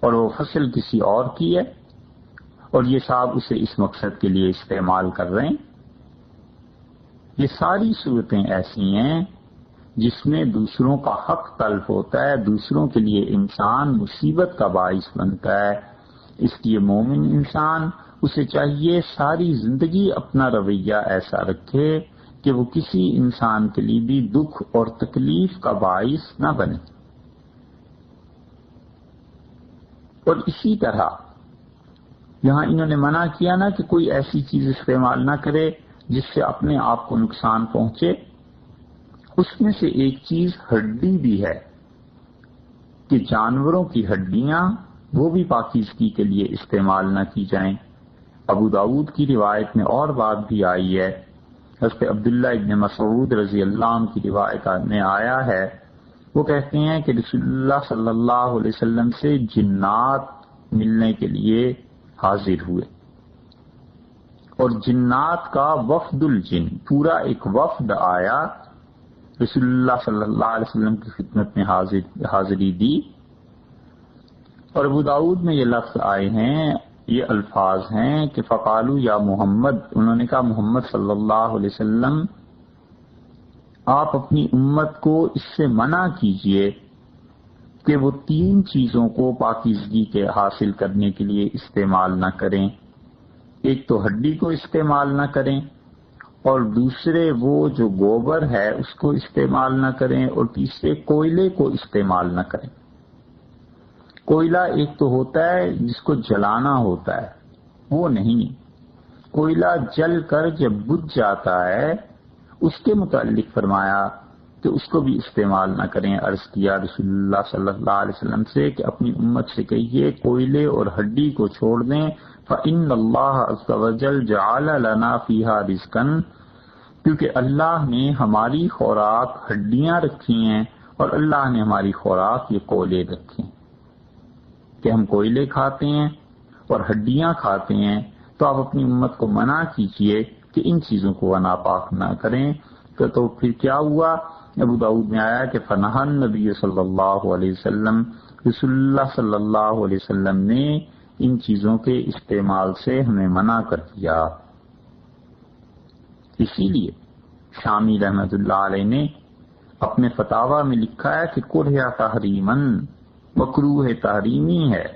A: اور وہ فصل کسی اور کی ہے، اور یہ صاحب اسے اس مقصد کے لیے استعمال کر رہے ہیں۔ یہ ساری صورتیں ایسی ہیں جس میں دوسروں کا حق تلف ہوتا ہے، دوسروں کے لیے انسان مصیبت کا باعث بنتا ہے۔ اس لیے مومن انسان اسے چاہیے ساری زندگی اپنا رویہ ایسا رکھے کہ وہ کسی انسان کے لیے بھی دکھ اور تکلیف کا باعث نہ بنے۔ اور اسی طرح یہاں انہوں نے منع کیا نا کہ کوئی ایسی چیز استعمال نہ کرے جس سے اپنے آپ کو نقصان پہنچے۔ اس میں سے ایک چیز ہڈی بھی ہے کہ جانوروں کی ہڈیاں وہ بھی پاکیزگی کے لیے استعمال نہ کی جائیں۔ ابو داؤد کی روایت میں اور بات بھی آئی ہے، حضرت عبداللہ ابن مسعود رضی اللہ عنہ کی روایت میں آیا ہے، وہ کہتے ہیں کہ رسول اللہ صلی اللہ علیہ وسلم سے جنات ملنے کے لیے حاضر ہوئے، اور جنات کا وفد الجن، پورا ایک وفد آیا، رسول اللہ صلی اللہ علیہ وسلم کی خدمت میں حاضری دی۔ اور ابو داؤد میں یہ لفظ آئے ہیں یہ الفاظ ہیں کہ فقالو یا محمد، انہوں نے کہا محمد صلی اللہ علیہ وسلم آپ اپنی امت کو اس سے منع کیجئے کہ وہ 3 چیزوں کو پاکیزگی کے حاصل کرنے کے لیے استعمال نہ کریں. ایک تو ہڈی کو استعمال نہ کریں، اور دوسرے وہ جو گوبر ہے اس کو استعمال نہ کریں، اور تیسرے کوئلے کو استعمال نہ کریں. کوئلہ ایک تو ہوتا ہے جس کو جلانا ہوتا ہے، وہ نہیں. کوئلہ جل کر جب بجھ جاتا ہے اس کے متعلق فرمایا کہ اس کو بھی استعمال نہ کریں. عرض کیا رسول اللہ صلی اللہ علیہ وسلم سے کہ اپنی امت سے کہیے کوئلے اور ہڈی کو چھوڑ دیں. فَإِنَّ اللَّهَ عَزَّ وَجَلَّ جَعَلَ لَنَا فِيهَا رِزْقًا، کیونکہ اللہ نے ہماری خوراک ہڈیاں رکھی ہیں اور اللہ نے ہماری خوراک یہ کوئلے رکھے ہیں کہ ہم کوئلے کھاتے ہیں اور ہڈیاں کھاتے ہیں. تو آپ اپنی امت کو منع کیجئے کہ ان چیزوں کو ناپاک نہ کریں. تو پھر کیا ہوا؟ ابو داؤد میں آیا کہ فنہا النبی صلی اللہ علیہ وسلم، رسول اللہ صلی اللہ علیہ وسلم نے ان چیزوں کے استعمال سے ہمیں منع کر دیا. اسی لیے شامی رحمت اللہ علیہ نے اپنے فتاوی میں لکھا ہے کہ کرہ تحریمن، مکروہ تحریمی ہے،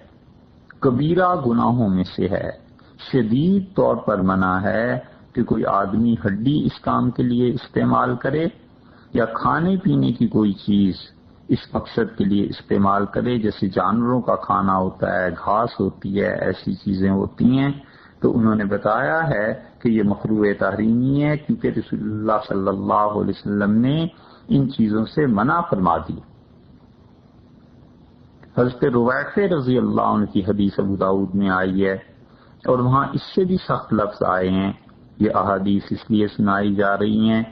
A: کبیرہ گناہوں میں سے ہے، شدید طور پر منع ہے کہ کوئی آدمی ہڈی اس کام کے لیے استعمال کرے یا کھانے پینے کی کوئی چیز اس مقصد کے لیے استعمال کرے، جیسے جانوروں کا کھانا ہوتا ہے، گھاس ہوتی ہے، ایسی چیزیں ہوتی ہیں. تو انہوں نے بتایا ہے کہ یہ مکروہ تحریمی ہے کیونکہ رسول اللہ صلی اللہ علیہ وسلم نے ان چیزوں سے منع فرما دی. حضرت رویفع رضی اللہ عنہ کی حدیث ابو داؤد میں آئی ہے اور وہاں اس سے بھی سخت لفظ آئے ہیں. یہ احادیث اس لیے سنائی جا رہی ہیں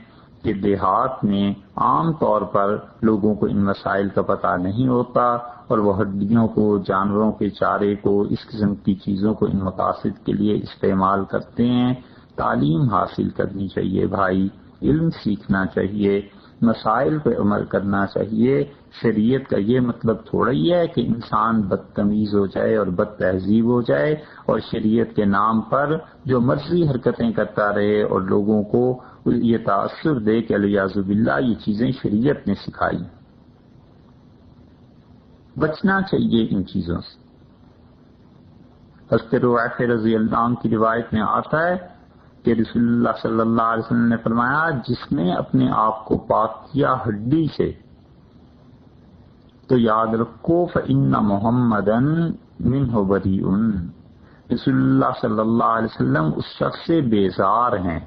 A: کہ دیہات میں عام طور پر لوگوں کو ان مسائل کا پتہ نہیں ہوتا اور وہ ہڈیوں کو، جانوروں کے چارے کو، اس قسم کی چیزوں کو ان مقاصد کے لیے استعمال کرتے ہیں. تعلیم حاصل کرنی چاہیے بھائی، علم سیکھنا چاہیے، مسائل پہ عمل کرنا چاہیے. شریعت کا یہ مطلب تھوڑا ہی ہے کہ انسان بدتمیز ہو جائے اور بد تہذیب ہو جائے اور شریعت کے نام پر جو مرضی حرکتیں کرتا رہے اور لوگوں کو یہ تاثر دے کہ الیاذ باللہ یہ چیزیں شریعت نے سکھائی. بچنا چاہیے ان چیزوں سے. حضرت رویفع رضی اللہ عنہ کی روایت میں آتا ہے کہ رسول اللہ صلی اللہ علیہ وسلم نے فرمایا جس نے اپنے آپ کو پاک کیا ہڈی سے تو یاد رکھو فإن محمدًا منہ بریء، رسول اللہ صلی اللہ علیہ وسلم اس شخص سے بیزار ہیں،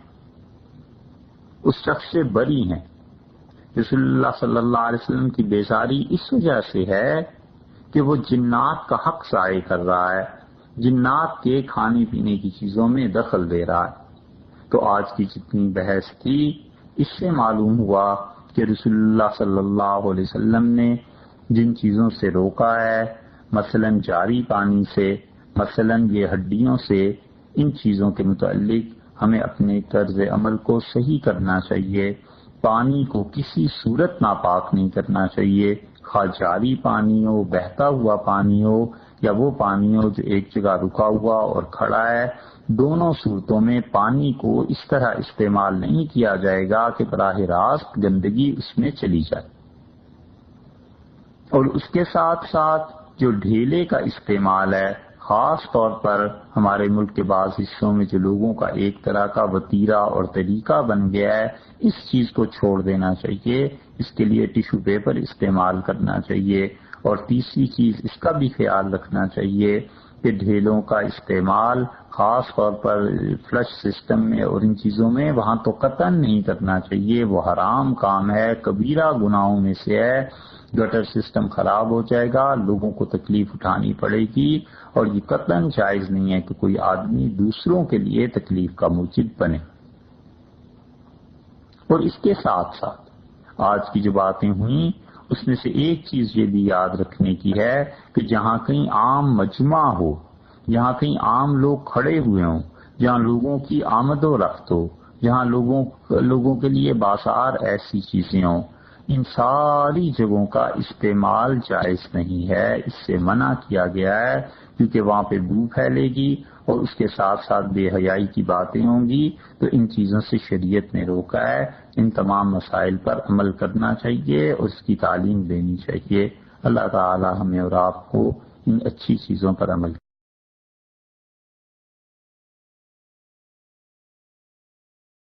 A: اس شخص سے بری ہیں. رسول اللہ صلی اللہ علیہ وسلم کی بیزاری اس وجہ سے ہے کہ وہ جنات کا حق ضائع کر رہا ہے، جنات کے کھانے پینے کی چیزوں میں دخل دے رہا ہے. تو آج کی جتنی بحث تھی اس سے معلوم ہوا کہ رسول اللہ صلی اللہ علیہ وسلم نے جن چیزوں سے روکا ہے، مثلا جاری پانی سے، مثلا یہ ہڈیوں سے، ان چیزوں کے متعلق ہمیں اپنے طرز عمل کو صحیح کرنا چاہیے. پانی کو کسی صورت ناپاک نہیں کرنا چاہیے، خواہ جاری پانی ہو، بہتا ہوا پانی ہو یا وہ پانی ہو جو ایک جگہ رکا ہوا اور کھڑا ہے. دونوں صورتوں میں پانی کو اس طرح استعمال نہیں کیا جائے گا کہ براہ راست گندگی اس میں چلی جائے. اور اس کے ساتھ ساتھ جو ڈھیلے کا استعمال ہے، خاص طور پر ہمارے ملک کے بعض حصوں میں جو لوگوں کا ایک طرح کا وتیرہ اور طریقہ بن گیا ہے، اس چیز کو چھوڑ دینا چاہیے. اس کے لیے ٹیشو پیپر استعمال کرنا چاہیے. اور تیسری چیز اس کا بھی خیال رکھنا چاہیے کہ ڈھیلوں کا استعمال خاص طور پر فلش سسٹم میں اور ان چیزوں میں وہاں تو قطعاً نہیں کرنا چاہیے، وہ حرام کام ہے، کبیرہ گناہوں میں سے ہے. گٹر سسٹم خراب ہو جائے گا، لوگوں کو تکلیف اٹھانی پڑے گی اور یہ قطعاً جائز نہیں ہے کہ کوئی آدمی دوسروں کے لیے تکلیف کا موجب بنے. اور اس کے ساتھ ساتھ آج کی جو باتیں ہوئیں اس میں سے ایک چیز یہ بھی یاد رکھنے کی ہے کہ جہاں کہیں عام مجمع ہو، جہاں کہیں عام لوگ کھڑے ہوئے ہوں، جہاں لوگوں کی آمد و رفت ہو، جہاں لوگوں کے لیے بازار ایسی چیزیں ہوں، ان ساری جگہوں کا استعمال جائز نہیں ہے، اس سے منع کیا گیا ہے، کیونکہ وہاں پہ بو پھیلے گی اور اس کے ساتھ ساتھ بے حیائی کی باتیں ہوں گی، تو ان چیزوں سے شریعت نے روکا ہے۔ ان تمام مسائل پر عمل کرنا چاہیے اور اس کی تعلیم دینی چاہیے۔ اللہ تعالی ہمیں اور آپ کو ان اچھی چیزوں پر عمل